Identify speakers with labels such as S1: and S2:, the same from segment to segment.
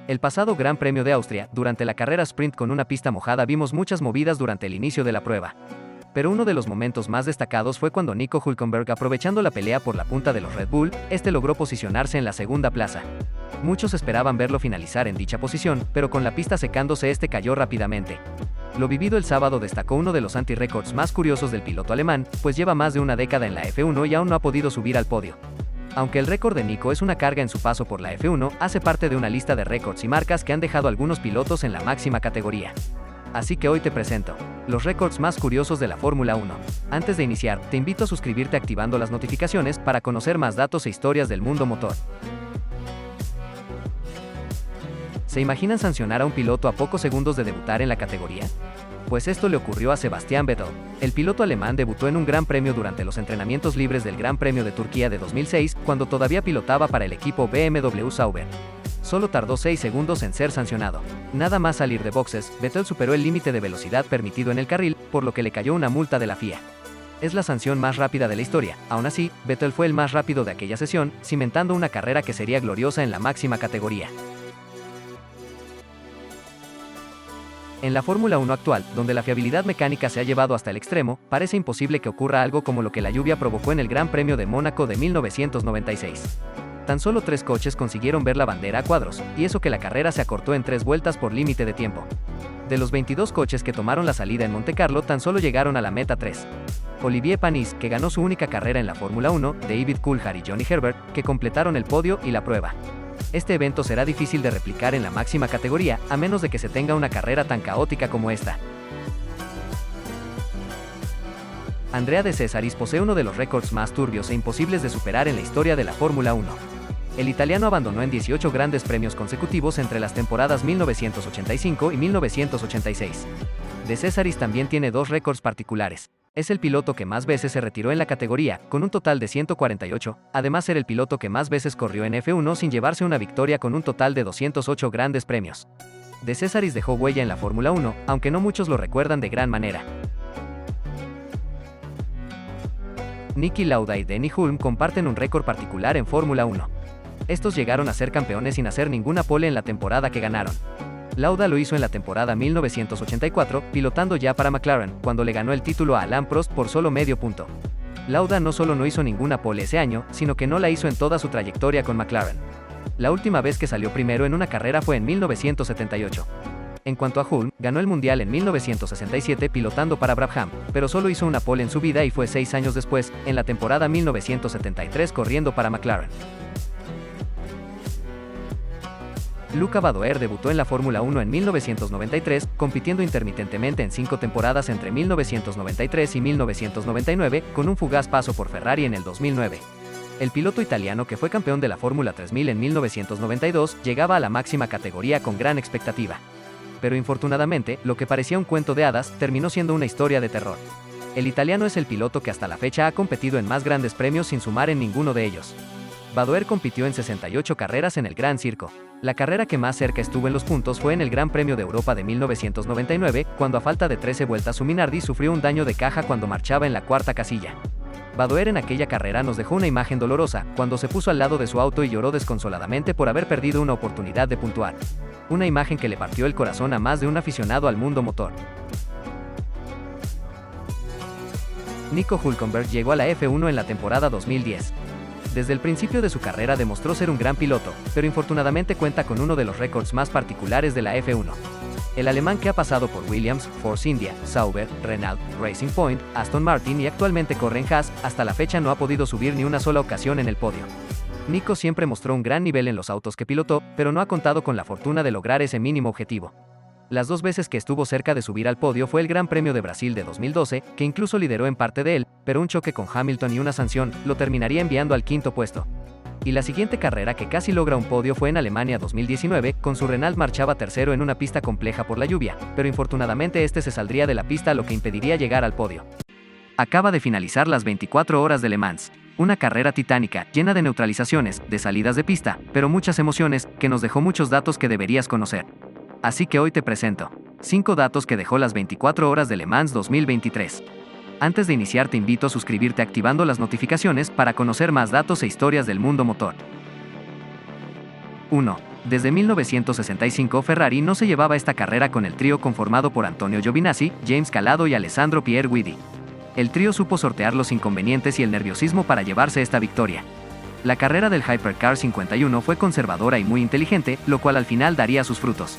S1: El pasado Gran Premio de Austria, durante la carrera sprint con una pista mojada vimos muchas movidas durante el inicio de la prueba. Pero uno de los momentos más destacados fue cuando Nico Hülkenberg, aprovechando la pelea por la punta de los Red Bull, logró posicionarse en la segunda plaza. Muchos esperaban verlo finalizar en dicha posición, pero con la pista secándose cayó rápidamente. Lo vivido el sábado destacó uno de los anti-récords más curiosos del piloto alemán, pues lleva más de una década en la F1 y aún no ha podido subir al podio. Aunque el récord de Nico es una carga en su paso por la F1, hace parte de una lista de récords y marcas que han dejado algunos pilotos en la máxima categoría. Así que hoy te presento los récords más curiosos de la Fórmula 1. Antes de iniciar, te invito a suscribirte activando las notificaciones para conocer más datos e historias del mundo motor. ¿Se imaginan sancionar a un piloto a pocos segundos de debutar en la categoría? Pues esto le ocurrió a Sebastian Vettel. El piloto alemán debutó en un gran premio durante los entrenamientos libres del Gran Premio de Turquía de 2006, cuando todavía pilotaba para el equipo BMW Sauber. Solo tardó 6 segundos en ser sancionado. Nada más salir de boxes, Vettel superó el límite de velocidad permitido en el carril, por lo que le cayó una multa de la FIA. Es la sanción más rápida de la historia. Aún así, Vettel fue el más rápido de aquella sesión, cimentando una carrera que sería gloriosa en la máxima categoría. En la Fórmula 1 actual, donde la fiabilidad mecánica se ha llevado hasta el extremo, parece imposible que ocurra algo como lo que la lluvia provocó en el Gran Premio de Mónaco de 1996. Tan solo 3 coches consiguieron ver la bandera a cuadros, y eso que la carrera se acortó en 3 vueltas por límite de tiempo. De los 22 coches que tomaron la salida en Montecarlo, tan solo llegaron a la meta 3. Olivier Panis, que ganó su única carrera en la Fórmula 1, David Coulthard y Johnny Herbert, que completaron el podio y la prueba. Este evento será difícil de replicar en la máxima categoría, a menos de que se tenga una carrera tan caótica como esta. Andrea De Cesaris posee uno de los récords más turbios e imposibles de superar en la historia de la Fórmula 1. El italiano abandonó en 18 grandes premios consecutivos entre las temporadas 1985 y 1986. De Cesaris también tiene 2 récords particulares. Es el piloto que más veces se retiró en la categoría, con un total de 148, además era el piloto que más veces corrió en F1 sin llevarse una victoria con un total de 208 grandes premios. De Cesaris dejó huella en la Fórmula 1, aunque no muchos lo recuerdan de gran manera. Niki Lauda y Denny Hulme comparten un récord particular en Fórmula 1. Estos llegaron a ser campeones sin hacer ninguna pole en la temporada que ganaron. Lauda lo hizo en la temporada 1984, pilotando ya para McLaren, cuando le ganó el título a Alain Prost por solo medio punto. Lauda no solo no hizo ninguna pole ese año, sino que no la hizo en toda su trayectoria con McLaren. La última vez que salió primero en una carrera fue en 1978. En cuanto a Hulme, ganó el Mundial en 1967 pilotando para Brabham, pero solo hizo una pole en su vida y fue 6 años después, en la temporada 1973 corriendo para McLaren. Luca Badoer debutó en la Fórmula 1 en 1993, compitiendo intermitentemente en 5 temporadas entre 1993 y 1999, con un fugaz paso por Ferrari en el 2009. El piloto italiano que fue campeón de la Fórmula 3000 en 1992 llegaba a la máxima categoría con gran expectativa. Pero infortunadamente, lo que parecía un cuento de hadas terminó siendo una historia de terror. El italiano es el piloto que hasta la fecha ha competido en más grandes premios sin sumar en ninguno de ellos. Badoer compitió en 68 carreras en el Gran Circo. La carrera que más cerca estuvo en los puntos fue en el Gran Premio de Europa de 1999, cuando a falta de 13 vueltas su Minardi sufrió un daño de caja cuando marchaba en la cuarta casilla. Badoer en aquella carrera nos dejó una imagen dolorosa, cuando se puso al lado de su auto y lloró desconsoladamente por haber perdido una oportunidad de puntuar. Una imagen que le partió el corazón a más de un aficionado al mundo motor. Nico Hülkenberg llegó a la F1 en la temporada 2010. Desde el principio de su carrera demostró ser un gran piloto, pero infortunadamente cuenta con uno de los récords más particulares de la F1. El alemán, que ha pasado por Williams, Force India, Sauber, Renault, Racing Point, Aston Martin y actualmente corre en Haas, hasta la fecha no ha podido subir ni una sola ocasión en el podio. Nico siempre mostró un gran nivel en los autos que pilotó, pero no ha contado con la fortuna de lograr ese mínimo objetivo. Las 2 veces que estuvo cerca de subir al podio fue el Gran Premio de Brasil de 2012, que incluso lideró en parte de él, pero un choque con Hamilton y una sanción lo terminaría enviando al 5º puesto. Y la siguiente carrera que casi logra un podio fue en Alemania 2019, con su Renault marchaba tercero en una pista compleja por la lluvia, pero infortunadamente se saldría de la pista, lo que impediría llegar al podio. Acaba de finalizar las 24 horas de Le Mans. Una carrera titánica, llena de neutralizaciones, de salidas de pista, pero muchas emociones, que nos dejó muchos datos que deberías conocer. Así que hoy te presento 5 datos que dejó las 24 horas de Le Mans 2023. Antes de iniciar te invito a suscribirte activando las notificaciones para conocer más datos e historias del mundo motor. 1. Desde 1965 Ferrari no se llevaba esta carrera con el trío conformado por Antonio Giovinazzi, James Calado y Alessandro Pierguidi. El trío supo sortear los inconvenientes y el nerviosismo para llevarse esta victoria. La carrera del Hypercar 51 fue conservadora y muy inteligente, lo cual al final daría sus frutos.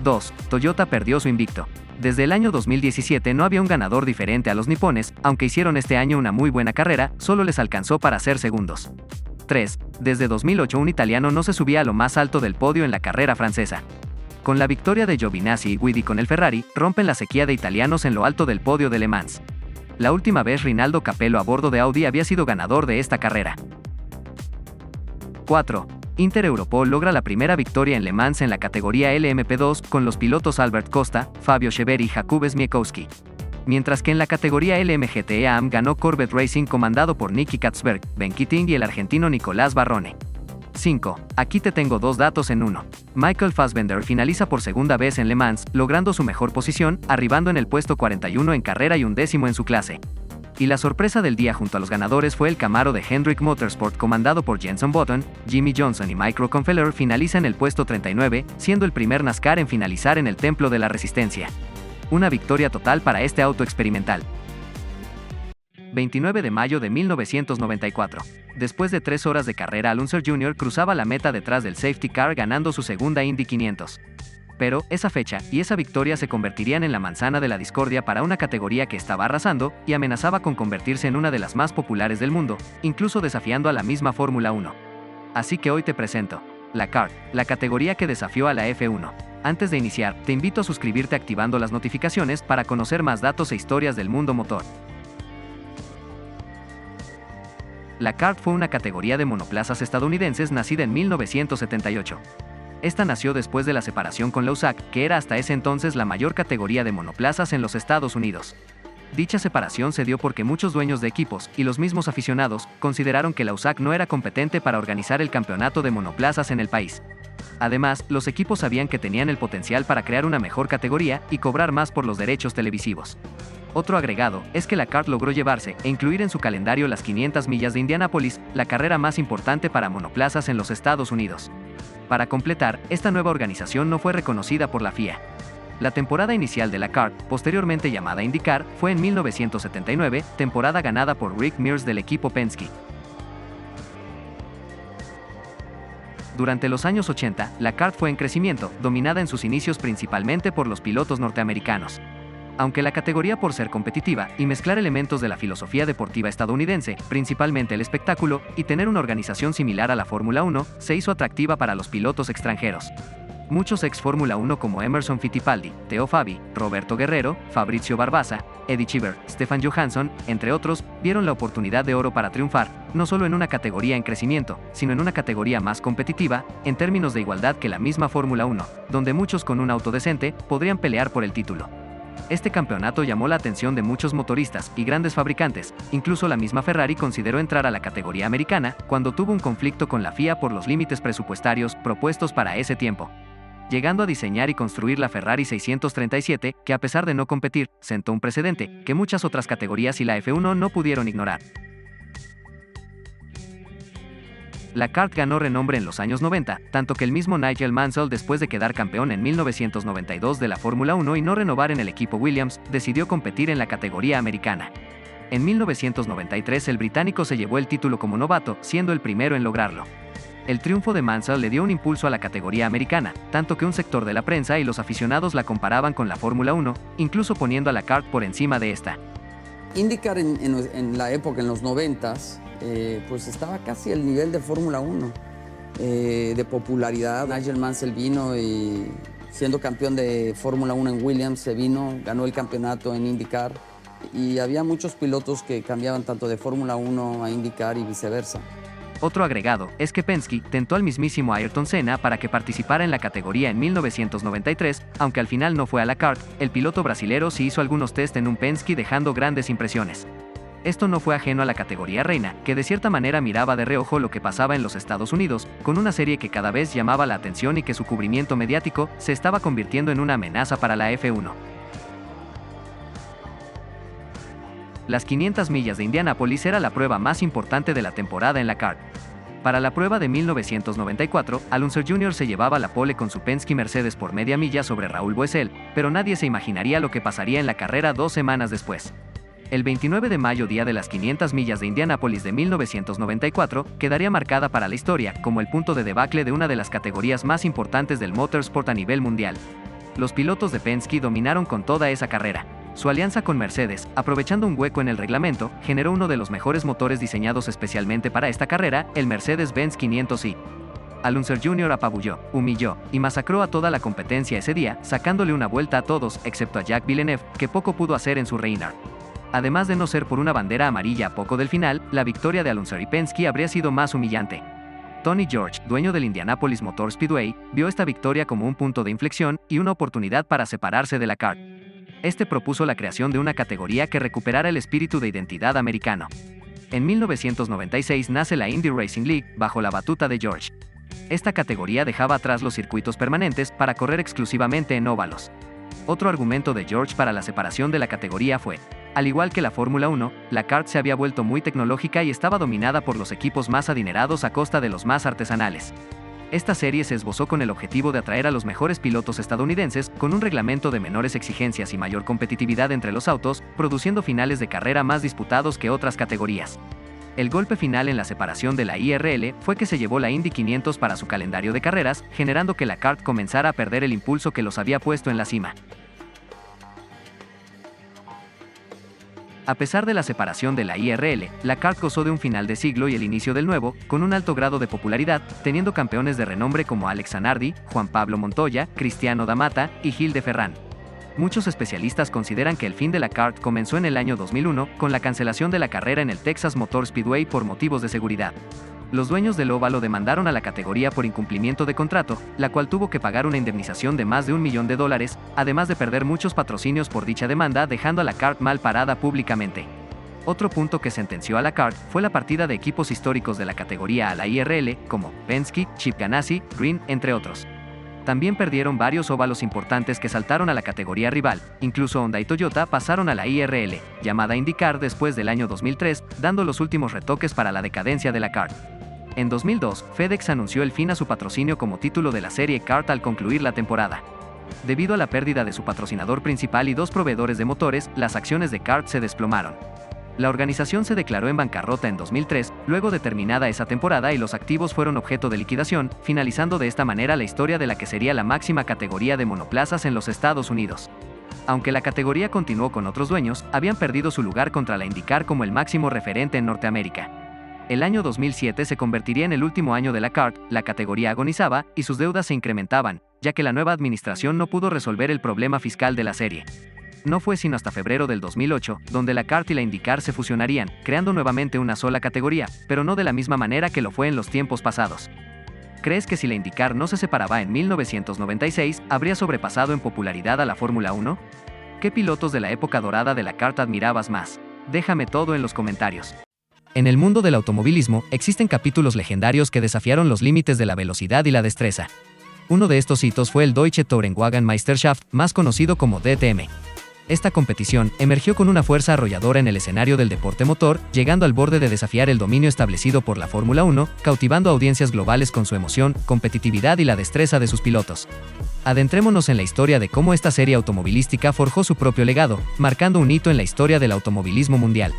S1: 2. Toyota perdió su invicto. Desde el año 2017 no había un ganador diferente a los nipones, aunque hicieron este año una muy buena carrera, solo les alcanzó para ser segundos. 3. Desde 2008 un italiano no se subía a lo más alto del podio en la carrera francesa. Con la victoria de Giovinazzi y Guidi con el Ferrari, rompen la sequía de italianos en lo alto del podio de Le Mans. La última vez Rinaldo Capello a bordo de Audi había sido ganador de esta carrera. 4. Inter Europol logra la primera victoria en Le Mans en la categoría LMP2 con los pilotos Albert Costa, Fabio Schever y Jakub Smiekowski. Mientras que en la categoría LMGT AM ganó Corvette Racing comandado por Nicky Katzberg, Ben Keating y el argentino Nicolás Barrone. 5. Aquí te tengo dos datos en uno. Michael Fassbender finaliza por segunda vez en Le Mans, logrando su mejor posición, arribando en el puesto 41 en carrera y 11º en su clase. Y la sorpresa del día junto a los ganadores fue el Camaro de Hendrick Motorsport comandado por Jenson Button, Jimmy Johnson y Mike Rockefeller finaliza en el puesto 39, siendo el primer NASCAR en finalizar en el Templo de la Resistencia. Una victoria total para este auto experimental. 29 de mayo de 1994. Después de 3 horas de carrera, Alonso Jr. cruzaba la meta detrás del safety car ganando su segunda Indy 500. Pero, esa fecha y esa victoria se convertirían en la manzana de la discordia para una categoría que estaba arrasando y amenazaba con convertirse en una de las más populares del mundo, incluso desafiando a la misma Fórmula 1. Así que hoy te presento la Kart, la categoría que desafió a la F1. Antes de iniciar, te invito a suscribirte activando las notificaciones para conocer más datos e historias del mundo motor. La Kart fue una categoría de monoplazas estadounidenses nacida en 1978. Esta nació después de la separación con la USAC, que era hasta ese entonces la mayor categoría de monoplazas en los Estados Unidos. Dicha separación se dio porque muchos dueños de equipos, y los mismos aficionados, consideraron que la USAC no era competente para organizar el campeonato de monoplazas en el país. Además, los equipos sabían que tenían el potencial para crear una mejor categoría y cobrar más por los derechos televisivos. Otro agregado es que la Kart logró llevarse e incluir en su calendario las 500 millas de Indianápolis, la carrera más importante para monoplazas en los Estados Unidos. Para completar, esta nueva organización no fue reconocida por la FIA. La temporada inicial de la Kart, posteriormente llamada IndyCar, fue en 1979, temporada ganada por Rick Mears del equipo Penske. Durante los años 80, la Kart fue en crecimiento, dominada en sus inicios principalmente por los pilotos norteamericanos. Aunque la categoría por ser competitiva y mezclar elementos de la filosofía deportiva estadounidense, principalmente el espectáculo, y tener una organización similar a la Fórmula 1, se hizo atractiva para los pilotos extranjeros. Muchos ex Fórmula 1 como Emerson Fittipaldi, Teo Fabi, Roberto Guerrero, Fabrizio Barbazza, Eddie Cheever, Stefan Johansson, entre otros, vieron la oportunidad de oro para triunfar, no solo en una categoría en crecimiento, sino en una categoría más competitiva, en términos de igualdad que la misma Fórmula 1, donde muchos con un auto decente podrían pelear por el título. Este campeonato llamó la atención de muchos motoristas y grandes fabricantes, incluso la misma Ferrari consideró entrar a la categoría americana cuando tuvo un conflicto con la FIA por los límites presupuestarios propuestos para ese tiempo, llegando a diseñar y construir la Ferrari 637, que a pesar de no competir, sentó un precedente que muchas otras categorías y la F1 no pudieron ignorar. La Kart ganó renombre en los años 90, tanto que el mismo Nigel Mansell, después de quedar campeón en 1992 de la Fórmula 1 y no renovar en el equipo Williams, decidió competir en la categoría americana. En 1993 el británico se llevó el título como novato, siendo el primero en lograrlo. El triunfo de Mansell le dio un impulso a la categoría americana, tanto que un sector de la prensa y los aficionados la comparaban con la Fórmula 1, incluso poniendo a la Kart por encima de esta.
S2: IndyCar en la época, en los 90s, pues estaba casi al nivel de Fórmula 1, de popularidad. Nigel Mansell vino y siendo campeón de Fórmula 1 en Williams, se vino, ganó el campeonato en IndyCar y había muchos pilotos que cambiaban tanto de Fórmula 1 a IndyCar y viceversa.
S1: Otro agregado es que Penske tentó al mismísimo Ayrton Senna para que participara en la categoría en 1993, aunque al final no fue a la Kart, el piloto brasilero sí hizo algunos test en un Penske dejando grandes impresiones. Esto no fue ajeno a la categoría reina, que de cierta manera miraba de reojo lo que pasaba en los Estados Unidos, con una serie que cada vez llamaba la atención y que su cubrimiento mediático se estaba convirtiendo en una amenaza para la F1. Las 500 millas de Indianápolis era la prueba más importante de la temporada en la Kart. Para la prueba de 1994, Alunser Jr. se llevaba la pole con su Penske Mercedes por media milla sobre Raúl Boesel, pero nadie se imaginaría lo que pasaría en la carrera 2 semanas después. El 29 de mayo, día de las 500 millas de Indianápolis de 1994, quedaría marcada para la historia como el punto de debacle de una de las categorías más importantes del motorsport a nivel mundial. Los pilotos de Penske dominaron con toda esa carrera. Su alianza con Mercedes, aprovechando un hueco en el reglamento, generó uno de los mejores motores diseñados especialmente para esta carrera, el Mercedes-Benz 500i. Alunser Jr. apabulló, humilló y masacró a toda la competencia ese día, sacándole una vuelta a todos, excepto a Jacques Villeneuve, que poco pudo hacer en su Reinhard. Además de no ser por una bandera amarilla a poco del final, la victoria de Alunser y Penske habría sido más humillante. Tony George, dueño del Indianapolis Motor Speedway, vio esta victoria como un punto de inflexión y una oportunidad para separarse de la kart. Este propuso la creación de una categoría que recuperara el espíritu de identidad americano. En 1996 nace la Indy Racing League, bajo la batuta de George. Esta categoría dejaba atrás los circuitos permanentes para correr exclusivamente en óvalos. Otro argumento de George para la separación de la categoría fue: al igual que la Fórmula 1, la kart se había vuelto muy tecnológica y estaba dominada por los equipos más adinerados a costa de los más artesanales. Esta serie se esbozó con el objetivo de atraer a los mejores pilotos estadounidenses, con un reglamento de menores exigencias y mayor competitividad entre los autos, produciendo finales de carrera más disputados que otras categorías. El golpe final en la separación de la IRL fue que se llevó la Indy 500 para su calendario de carreras, generando que la kart comenzara a perder el impulso que los había puesto en la cima. A pesar de la separación de la IRL, la kart gozó de un final de siglo y el inicio del nuevo, con un alto grado de popularidad, teniendo campeones de renombre como Alex Zanardi, Juan Pablo Montoya, Cristiano da Mata y Gil de Ferran. Muchos especialistas consideran que el fin de la kart comenzó en el año 2001, con la cancelación de la carrera en el Texas Motor Speedway por motivos de seguridad. Los dueños del óvalo demandaron a la categoría por incumplimiento de contrato, la cual tuvo que pagar una indemnización de más de $1 millón, además de perder muchos patrocinios por dicha demanda, dejando a la kart mal parada públicamente. Otro punto que sentenció a la kart fue la partida de equipos históricos de la categoría a la IRL, como Penske, Chip Ganassi, Green, entre otros. También perdieron varios óvalos importantes que saltaron a la categoría rival, incluso Honda y Toyota pasaron a la IRL, llamada IndyCar después del año 2003, dando los últimos retoques para la decadencia de la kart. En 2002, FedEx anunció el fin a su patrocinio como título de la serie kart al concluir la temporada. Debido a la pérdida de su patrocinador principal y 2 proveedores de motores, las acciones de kart se desplomaron. La organización se declaró en bancarrota en 2003, luego de terminada esa temporada, y los activos fueron objeto de liquidación, finalizando de esta manera la historia de la que sería la máxima categoría de monoplazas en los Estados Unidos. Aunque la categoría continuó con otros dueños, habían perdido su lugar contra la IndyCar como el máximo referente en Norteamérica. El año 2007 se convertiría en el último año de la kart, la categoría agonizaba, y sus deudas se incrementaban, ya que la nueva administración no pudo resolver el problema fiscal de la serie. No fue sino hasta febrero del 2008, donde la kart y la IndyCar se fusionarían, creando nuevamente una sola categoría, pero no de la misma manera que lo fue en los tiempos pasados. ¿Crees que si la IndyCar no se separaba en 1996, habría sobrepasado en popularidad a la Fórmula 1? ¿Qué pilotos de la época dorada de la kart admirabas más? Déjame todo en los comentarios. En el mundo del automovilismo, existen capítulos legendarios que desafiaron los límites de la velocidad y la destreza. Uno de estos hitos fue el Deutsche Tourenwagen Meisterschaft, más conocido como DTM. Esta competición emergió con una fuerza arrolladora en el escenario del deporte motor, llegando al borde de desafiar el dominio establecido por la Fórmula 1, cautivando a audiencias globales con su emoción, competitividad y la destreza de sus pilotos. Adentrémonos en la historia de cómo esta serie automovilística forjó su propio legado, marcando un hito en la historia del automovilismo mundial.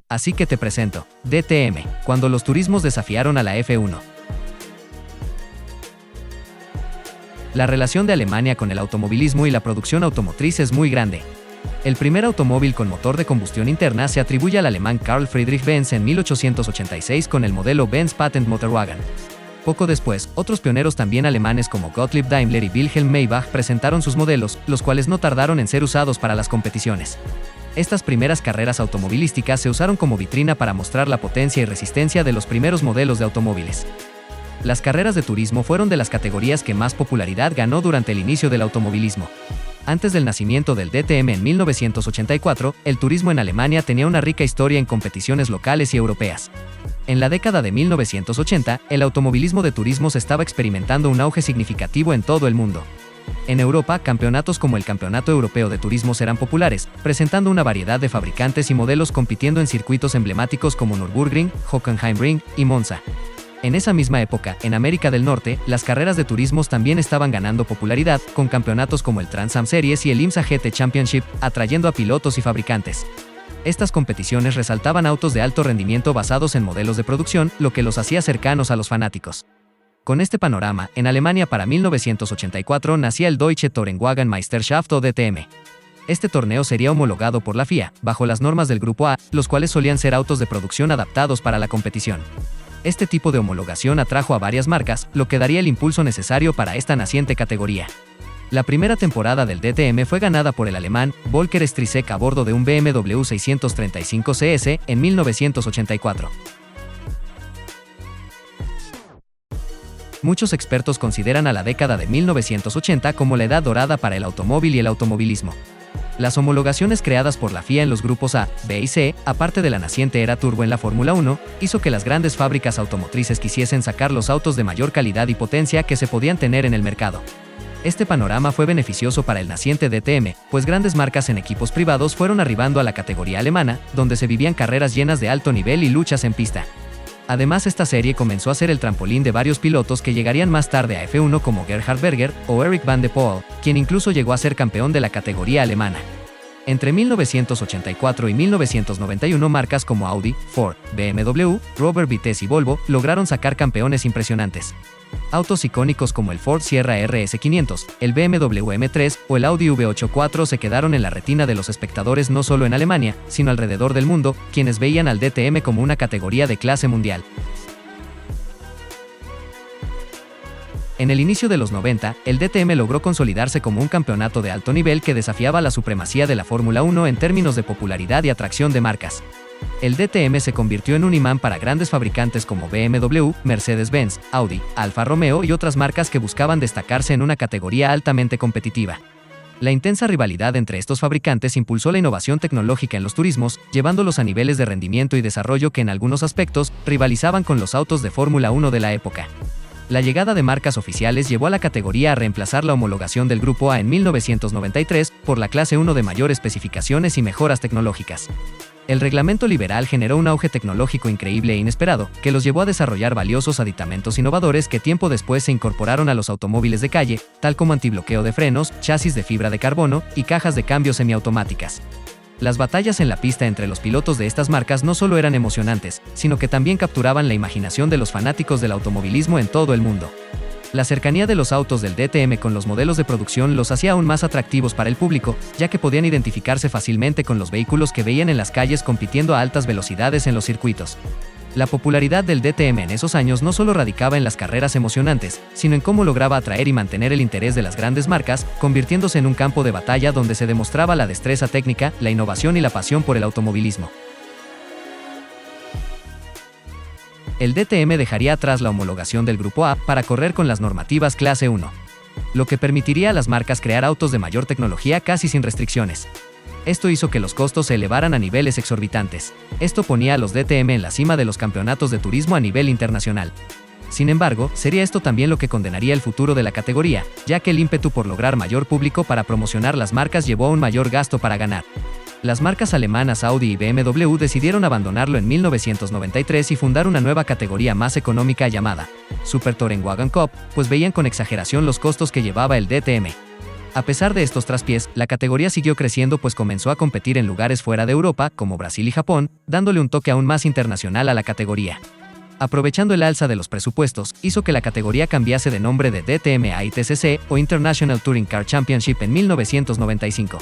S1: Así que te presento, DTM, cuando los turismos desafiaron a la F1. La relación de Alemania con el automovilismo y la producción automotriz es muy grande. El primer automóvil con motor de combustión interna se atribuye al alemán Carl Friedrich Benz en 1886 con el modelo Benz Patent Motorwagen. Poco después, otros pioneros también alemanes como Gottlieb Daimler y Wilhelm Maybach presentaron sus modelos, los cuales no tardaron en ser usados para las competiciones. Estas primeras carreras automovilísticas se usaron como vitrina para mostrar la potencia y resistencia de los primeros modelos de automóviles. Las carreras de turismo fueron de las categorías que más popularidad ganó durante el inicio del automovilismo. Antes del nacimiento del DTM en 1984, el turismo en Alemania tenía una rica historia en competiciones locales y europeas. En la década de 1980, el automovilismo de turismos estaba experimentando un auge significativo en todo el mundo. En Europa, campeonatos como el Campeonato Europeo de Turismos eran populares, presentando una variedad de fabricantes y modelos compitiendo en circuitos emblemáticos como Nürburgring, Hockenheimring y Monza. En esa misma época, en América del Norte, las carreras de turismos también estaban ganando popularidad, con campeonatos como el Trans Am Series y el IMSA GT Championship, atrayendo a pilotos y fabricantes. Estas competiciones resaltaban autos de alto rendimiento basados en modelos de producción, lo que los hacía cercanos a los fanáticos. Con este panorama, en Alemania para 1984 nacía el Deutsche Tourenwagen-Meisterschaft o DTM. Este torneo sería homologado por la FIA, bajo las normas del Grupo A, los cuales solían ser autos de producción adaptados para la competición. Este tipo de homologación atrajo a varias marcas, lo que daría el impulso necesario para esta naciente categoría. La primera temporada del DTM fue ganada por el alemán Volker Strizek a bordo de un BMW 635 CS en 1984. Muchos expertos consideran a la década de 1980 como la edad dorada para el automóvil y el automovilismo. Las homologaciones creadas por la FIA en los grupos A, B y C, aparte de la naciente era turbo en la Fórmula 1, hizo que las grandes fábricas automotrices quisiesen sacar los autos de mayor calidad y potencia que se podían tener en el mercado. Este panorama fue beneficioso para el naciente DTM, pues grandes marcas en equipos privados fueron arribando a la categoría alemana, donde se vivían carreras llenas de alto nivel y luchas en pista. Además, esta serie comenzó a ser el trampolín de varios pilotos que llegarían más tarde a F1 como Gerhard Berger o Eric van de Poel, quien incluso llegó a ser campeón de la categoría alemana. Entre 1984 y 1991 marcas como Audi, Ford, BMW, Robert Vitesse y Volvo lograron sacar campeones impresionantes. Autos icónicos como el Ford Sierra RS500, el BMW M3 o el Audi V8 se quedaron en la retina de los espectadores no solo en Alemania, sino alrededor del mundo, quienes veían al DTM como una categoría de clase mundial. En el inicio de los 90, el DTM logró consolidarse como un campeonato de alto nivel que desafiaba la supremacía de la Fórmula 1 en términos de popularidad y atracción de marcas. El DTM se convirtió en un imán para grandes fabricantes como BMW, Mercedes-Benz, Audi, Alfa Romeo y otras marcas que buscaban destacarse en una categoría altamente competitiva. La intensa rivalidad entre estos fabricantes impulsó la innovación tecnológica en los turismos, llevándolos a niveles de rendimiento y desarrollo que en algunos aspectos rivalizaban con los autos de Fórmula 1 de la época. La llegada de marcas oficiales llevó a la categoría a reemplazar la homologación del Grupo A en 1993 por la clase 1 de mayor especificaciones y mejoras tecnológicas. El reglamento liberal generó un auge tecnológico increíble e inesperado, que los llevó a desarrollar valiosos aditamentos innovadores que tiempo después se incorporaron a los automóviles de calle, tal como antibloqueo de frenos, chasis de fibra de carbono y cajas de cambio semiautomáticas. Las batallas en la pista entre los pilotos de estas marcas no solo eran emocionantes, sino que también capturaban la imaginación de los fanáticos del automovilismo en todo el mundo. La cercanía de los autos del DTM con los modelos de producción los hacía aún más atractivos para el público, ya que podían identificarse fácilmente con los vehículos que veían en las calles compitiendo a altas velocidades en los circuitos. La popularidad del DTM en esos años no solo radicaba en las carreras emocionantes, sino en cómo lograba atraer y mantener el interés de las grandes marcas, convirtiéndose en un campo de batalla donde se demostraba la destreza técnica, la innovación y la pasión por el automovilismo. El DTM dejaría atrás la homologación del Grupo A para correr con las normativas clase 1, lo que permitiría a las marcas crear autos de mayor tecnología casi sin restricciones. Esto hizo que los costos se elevaran a niveles exorbitantes. Esto ponía a los DTM en la cima de los campeonatos de turismo a nivel internacional. Sin embargo, sería esto también lo que condenaría el futuro de la categoría, ya que el ímpetu por lograr mayor público para promocionar las marcas llevó a un mayor gasto para ganar. Las marcas alemanas Audi y BMW decidieron abandonarlo en 1993 y fundar una nueva categoría más económica llamada Super Tourenwagen Cup, pues veían con exageración los costos que llevaba el DTM. A pesar de estos traspiés, la categoría siguió creciendo pues comenzó a competir en lugares fuera de Europa, como Brasil y Japón, dándole un toque aún más internacional a la categoría. Aprovechando el alza de los presupuestos, hizo que la categoría cambiase de nombre de DTM a ITCC o International Touring Car Championship en 1995.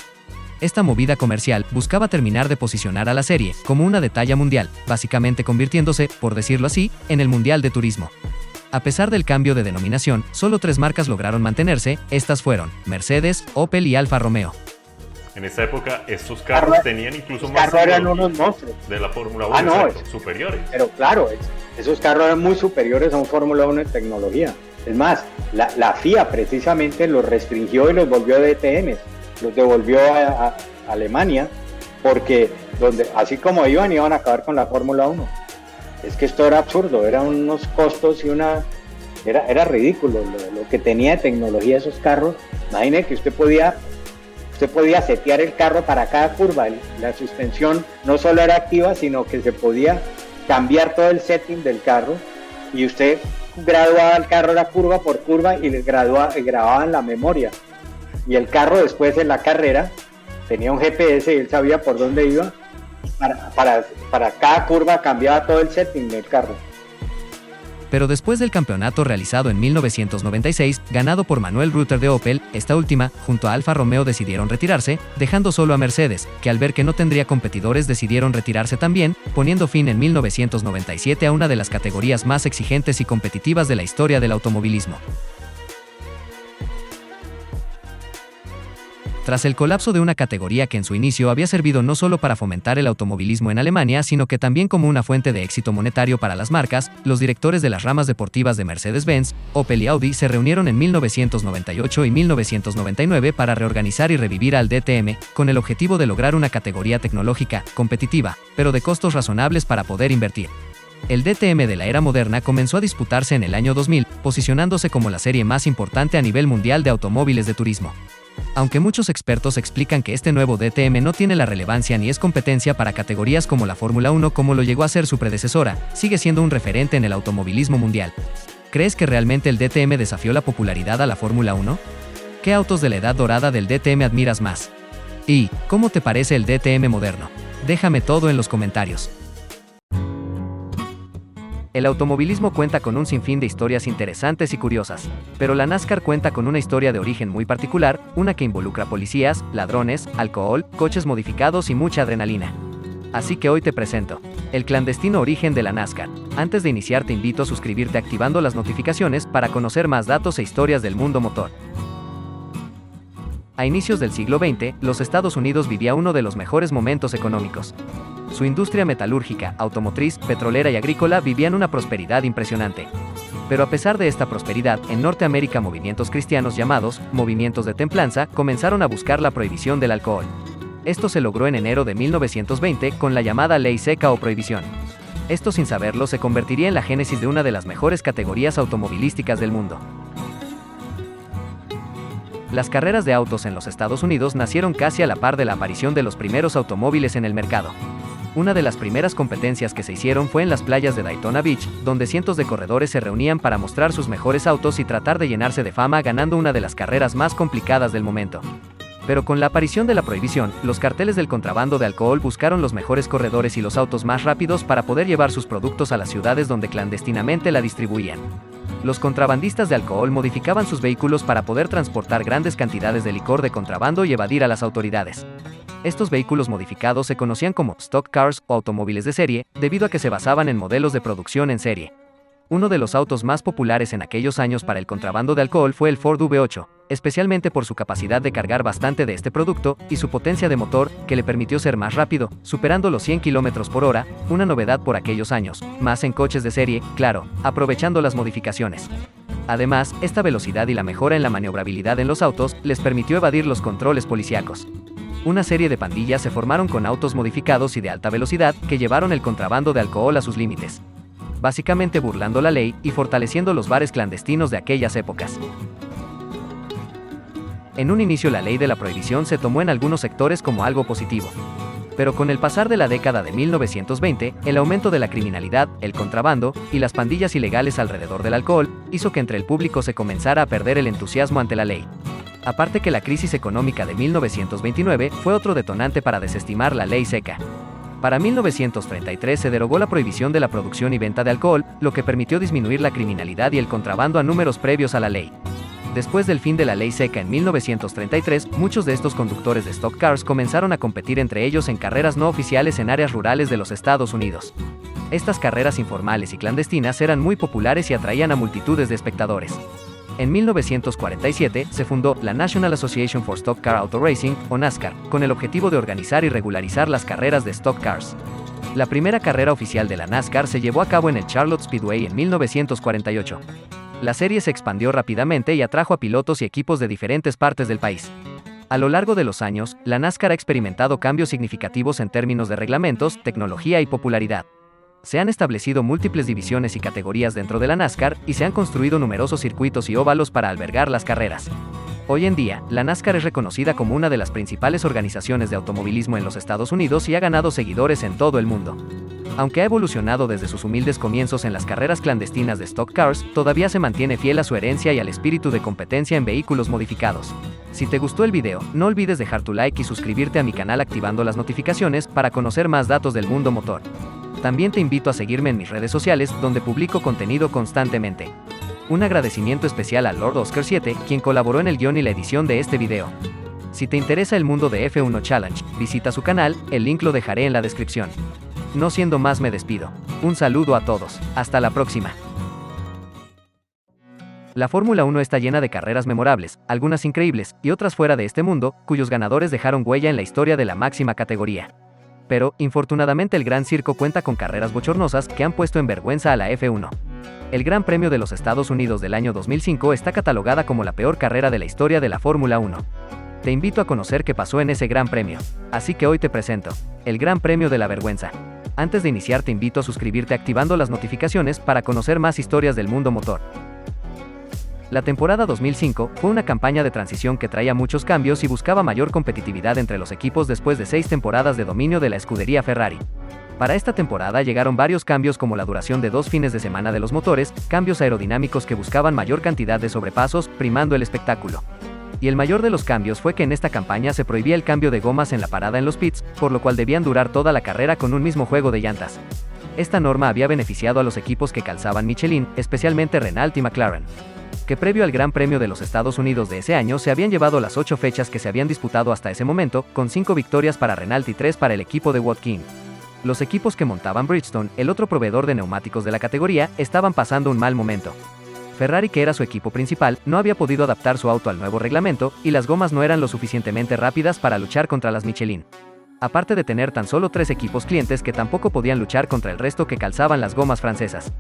S1: Esta movida comercial buscaba terminar de posicionar a la serie como una de talla mundial, básicamente convirtiéndose, por decirlo así, en el Mundial de Turismo. A pesar del cambio de denominación, solo 3 marcas lograron mantenerse, estas fueron Mercedes, Opel y Alfa Romeo.
S3: En esa época, estos carros tenían incluso más
S4: eran unos monstruos
S3: de la Fórmula 1, superiores.
S4: Pero claro, esos carros eran muy superiores a un Fórmula 1 en tecnología. Es más, la FIA precisamente los restringió y los volvió DTMs, los devolvió a Alemania, porque así como iban a acabar con la Fórmula 1. Es que esto era absurdo, eran unos costos y era ridículo lo que tenía de tecnología esos carros. Imagine que usted podía setear el carro para cada curva, la suspensión no solo era activa, sino que se podía cambiar todo el setting del carro y usted graduaba el carro, era curva por curva, y le grababa en la memoria. Y el carro después en la carrera tenía un GPS y él sabía por dónde iba. Para cada curva cambiaba todo el setting del carro.
S1: Pero después del campeonato realizado en 1996, ganado por Manuel Reuter de Opel, esta última, junto a Alfa Romeo decidieron retirarse, dejando solo a Mercedes, que al ver que no tendría competidores decidieron retirarse también, poniendo fin en 1997 a una de las categorías más exigentes y competitivas de la historia del automovilismo. Tras el colapso de una categoría que en su inicio había servido no solo para fomentar el automovilismo en Alemania, sino que también como una fuente de éxito monetario para las marcas, los directores de las ramas deportivas de Mercedes-Benz, Opel y Audi se reunieron en 1998 y 1999 para reorganizar y revivir al DTM, con el objetivo de lograr una categoría tecnológica, competitiva, pero de costos razonables para poder invertir. El DTM de la era moderna comenzó a disputarse en el año 2000, posicionándose como la serie más importante a nivel mundial de automóviles de turismo. Aunque muchos expertos explican que este nuevo DTM no tiene la relevancia ni es competencia para categorías como la Fórmula 1 como lo llegó a ser su predecesora, sigue siendo un referente en el automovilismo mundial. ¿Crees que realmente el DTM desafió la popularidad a la Fórmula 1? ¿Qué autos de la edad dorada del DTM admiras más? ¿Y cómo te parece el DTM moderno? Déjame todo en los comentarios. El automovilismo cuenta con un sinfín de historias interesantes y curiosas, pero la NASCAR cuenta con una historia de origen muy particular, una que involucra policías, ladrones, alcohol, coches modificados y mucha adrenalina. Así que hoy te presento el clandestino origen de la NASCAR. Antes de iniciar te invito a suscribirte activando las notificaciones para conocer más datos e historias del mundo motor. A inicios del siglo XX, los Estados Unidos vivía uno de los mejores momentos económicos. Su industria metalúrgica, automotriz, petrolera y agrícola vivían una prosperidad impresionante. Pero a pesar de esta prosperidad, en Norteamérica movimientos cristianos llamados movimientos de templanza comenzaron a buscar la prohibición del alcohol. Esto se logró en enero de 1920 con la llamada Ley Seca o Prohibición. Esto sin saberlo se convertiría en la génesis de una de las mejores categorías automovilísticas del mundo. Las carreras de autos en los Estados Unidos nacieron casi a la par de la aparición de los primeros automóviles en el mercado. Una de las primeras competencias que se hicieron fue en las playas de Daytona Beach, donde cientos de corredores se reunían para mostrar sus mejores autos y tratar de llenarse de fama ganando una de las carreras más complicadas del momento. Pero con la aparición de la prohibición, los carteles del contrabando de alcohol buscaron los mejores corredores y los autos más rápidos para poder llevar sus productos a las ciudades donde clandestinamente la distribuían. Los contrabandistas de alcohol modificaban sus vehículos para poder transportar grandes cantidades de licor de contrabando y evadir a las autoridades. Estos vehículos modificados se conocían como stock cars o automóviles de serie, debido a que se basaban en modelos de producción en serie. Uno de los autos más populares en aquellos años para el contrabando de alcohol fue el Ford V8, especialmente por su capacidad de cargar bastante de este producto y su potencia de motor, que le permitió ser más rápido, superando los 100 km por hora, una novedad por aquellos años, más en coches de serie, claro, aprovechando las modificaciones. Además, esta velocidad y la mejora en la maniobrabilidad en los autos les permitió evadir los controles policíacos. Una serie de pandillas se formaron con autos modificados y de alta velocidad que llevaron el contrabando de alcohol a sus límites, básicamente burlando la ley y fortaleciendo los bares clandestinos de aquellas épocas. En un inicio la ley de la prohibición se tomó en algunos sectores como algo positivo. Pero con el pasar de la década de 1920, el aumento de la criminalidad, el contrabando y las pandillas ilegales alrededor del alcohol hizo que entre el público se comenzara a perder el entusiasmo ante la ley. Aparte que la crisis económica de 1929 fue otro detonante para desestimar la ley seca. Para 1933 se derogó la prohibición de la producción y venta de alcohol, lo que permitió disminuir la criminalidad y el contrabando a números previos a la ley. Después del fin de la ley seca en 1933, muchos de estos conductores de stock cars comenzaron a competir entre ellos en carreras no oficiales en áreas rurales de los Estados Unidos. Estas carreras informales y clandestinas eran muy populares y atraían a multitudes de espectadores. En 1947 se fundó la National Association for Stock Car Auto Racing, o NASCAR, con el objetivo de organizar y regularizar las carreras de stock cars. La primera carrera oficial de la NASCAR se llevó a cabo en el Charlotte Speedway en 1948. La serie se expandió rápidamente y atrajo a pilotos y equipos de diferentes partes del país. A lo largo de los años, la NASCAR ha experimentado cambios significativos en términos de reglamentos, tecnología y popularidad. Se han establecido múltiples divisiones y categorías dentro de la NASCAR y se han construido numerosos circuitos y óvalos para albergar las carreras. Hoy en día, la NASCAR es reconocida como una de las principales organizaciones de automovilismo en los Estados Unidos y ha ganado seguidores en todo el mundo. Aunque ha evolucionado desde sus humildes comienzos en las carreras clandestinas de Stock Cars, todavía se mantiene fiel a su herencia y al espíritu de competencia en vehículos modificados. Si te gustó el video, no olvides dejar tu like y suscribirte a mi canal activando las notificaciones para conocer más datos del mundo motor. También te invito a seguirme en mis redes sociales, donde publico contenido constantemente. Un agradecimiento especial a Lord Oscar 7, quien colaboró en el guión y la edición de este video. Si te interesa el mundo de F1 Challenge, visita su canal, el link lo dejaré en la descripción. No siendo más, me despido. Un saludo a todos. Hasta la próxima. La Fórmula 1 está llena de carreras memorables, algunas increíbles, y otras fuera de este mundo, cuyos ganadores dejaron huella en la historia de la máxima categoría. Pero, infortunadamente, el Gran Circo cuenta con carreras bochornosas que han puesto en vergüenza a la F1. El Gran Premio de los Estados Unidos del año 2005 está catalogada como la peor carrera de la historia de la Fórmula 1. Te invito a conocer qué pasó en ese Gran Premio. Así que hoy te presento el Gran Premio de la Vergüenza. Antes de iniciar, te invito a suscribirte activando las notificaciones para conocer más historias del mundo motor. La temporada 2005 fue una campaña de transición que traía muchos cambios y buscaba mayor competitividad entre los equipos después de 6 temporadas de dominio de la escudería Ferrari. Para esta temporada llegaron varios cambios, como la duración de 2 fines de semana de los motores, cambios aerodinámicos que buscaban mayor cantidad de sobrepasos, primando el espectáculo. Y el mayor de los cambios fue que en esta campaña se prohibía el cambio de gomas en la parada en los pits, por lo cual debían durar toda la carrera con un mismo juego de llantas. Esta norma había beneficiado a los equipos que calzaban Michelin, especialmente Renault y McLaren, que previo al Gran Premio de los Estados Unidos de ese año se habían llevado las 8 fechas que se habían disputado hasta ese momento, con 5 victorias para Renault y 3 para el equipo de Watkins. Los equipos que montaban Bridgestone, el otro proveedor de neumáticos de la categoría, estaban pasando un mal momento. Ferrari, que era su equipo principal, no había podido adaptar su auto al nuevo reglamento, y las gomas no eran lo suficientemente rápidas para luchar contra las Michelin. Aparte de tener tan solo 3 equipos clientes que tampoco podían luchar contra el resto que calzaban las gomas francesas.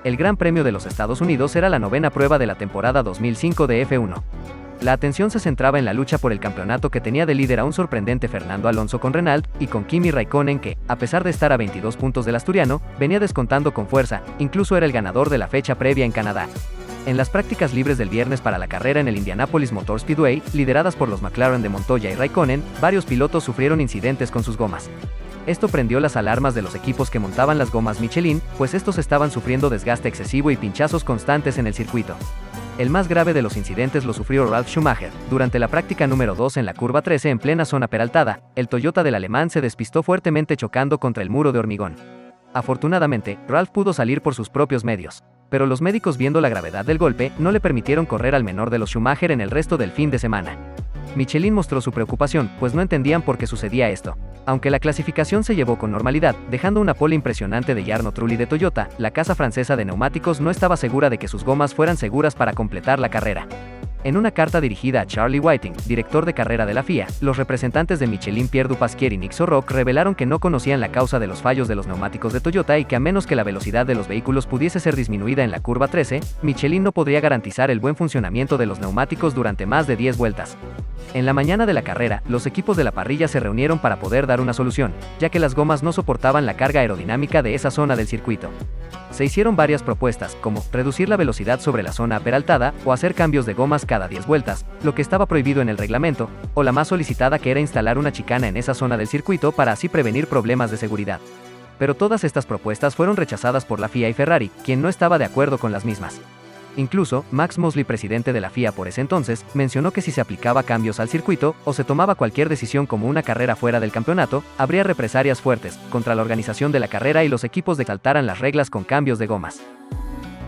S1: El Gran Premio de los Estados Unidos era la 9ª prueba de la temporada 2005 de F1. La atención se centraba en la lucha por el campeonato, que tenía de líder a un sorprendente Fernando Alonso con Renault, y con Kimi Raikkonen, que, a pesar de estar a 22 puntos del asturiano, venía descontando con fuerza, incluso era el ganador de la fecha previa en Canadá. En las prácticas libres del viernes para la carrera en el Indianapolis Motor Speedway, lideradas por los McLaren de Montoya y Raikkonen, varios pilotos sufrieron incidentes con sus gomas. Esto prendió las alarmas de los equipos que montaban las gomas Michelin, pues estos estaban sufriendo desgaste excesivo y pinchazos constantes en el circuito. El más grave de los incidentes lo sufrió Ralf Schumacher. Durante la práctica número 2 en la curva 13, en plena zona peraltada, el Toyota del alemán se despistó fuertemente, chocando contra el muro de hormigón. Afortunadamente, Ralf pudo salir por sus propios medios, pero los médicos, viendo la gravedad del golpe, no le permitieron correr al menor de los Schumacher en el resto del fin de semana. Michelin mostró su preocupación, pues no entendían por qué sucedía esto. Aunque la clasificación se llevó con normalidad, dejando una pole impresionante de Jarno Trulli de Toyota, la casa francesa de neumáticos no estaba segura de que sus gomas fueran seguras para completar la carrera. En una carta dirigida a Charlie Whiting, director de carrera de la FIA, los representantes de Michelin, Pierre Dupasquier y Nick Sorrock, revelaron que no conocían la causa de los fallos de los neumáticos de Toyota, y que a menos que la velocidad de los vehículos pudiese ser disminuida en la curva 13, Michelin no podría garantizar el buen funcionamiento de los neumáticos durante más de 10 vueltas. En la mañana de la carrera, los equipos de la parrilla se reunieron para poder dar una solución, ya que las gomas no soportaban la carga aerodinámica de esa zona del circuito. Se hicieron varias propuestas, como reducir la velocidad sobre la zona aperaltada, o hacer cambios de gomas cada 10 vueltas, lo que estaba prohibido en el reglamento, o la más solicitada, que era instalar una chicana en esa zona del circuito para así prevenir problemas de seguridad. Pero todas estas propuestas fueron rechazadas por la FIA y Ferrari, quien no estaba de acuerdo con las mismas. Incluso, Max Mosley, presidente de la FIA por ese entonces, mencionó que si se aplicaba cambios al circuito, o se tomaba cualquier decisión como una carrera fuera del campeonato, habría represalias fuertes contra la organización de la carrera y los equipos de que saltaran las reglas con cambios de gomas.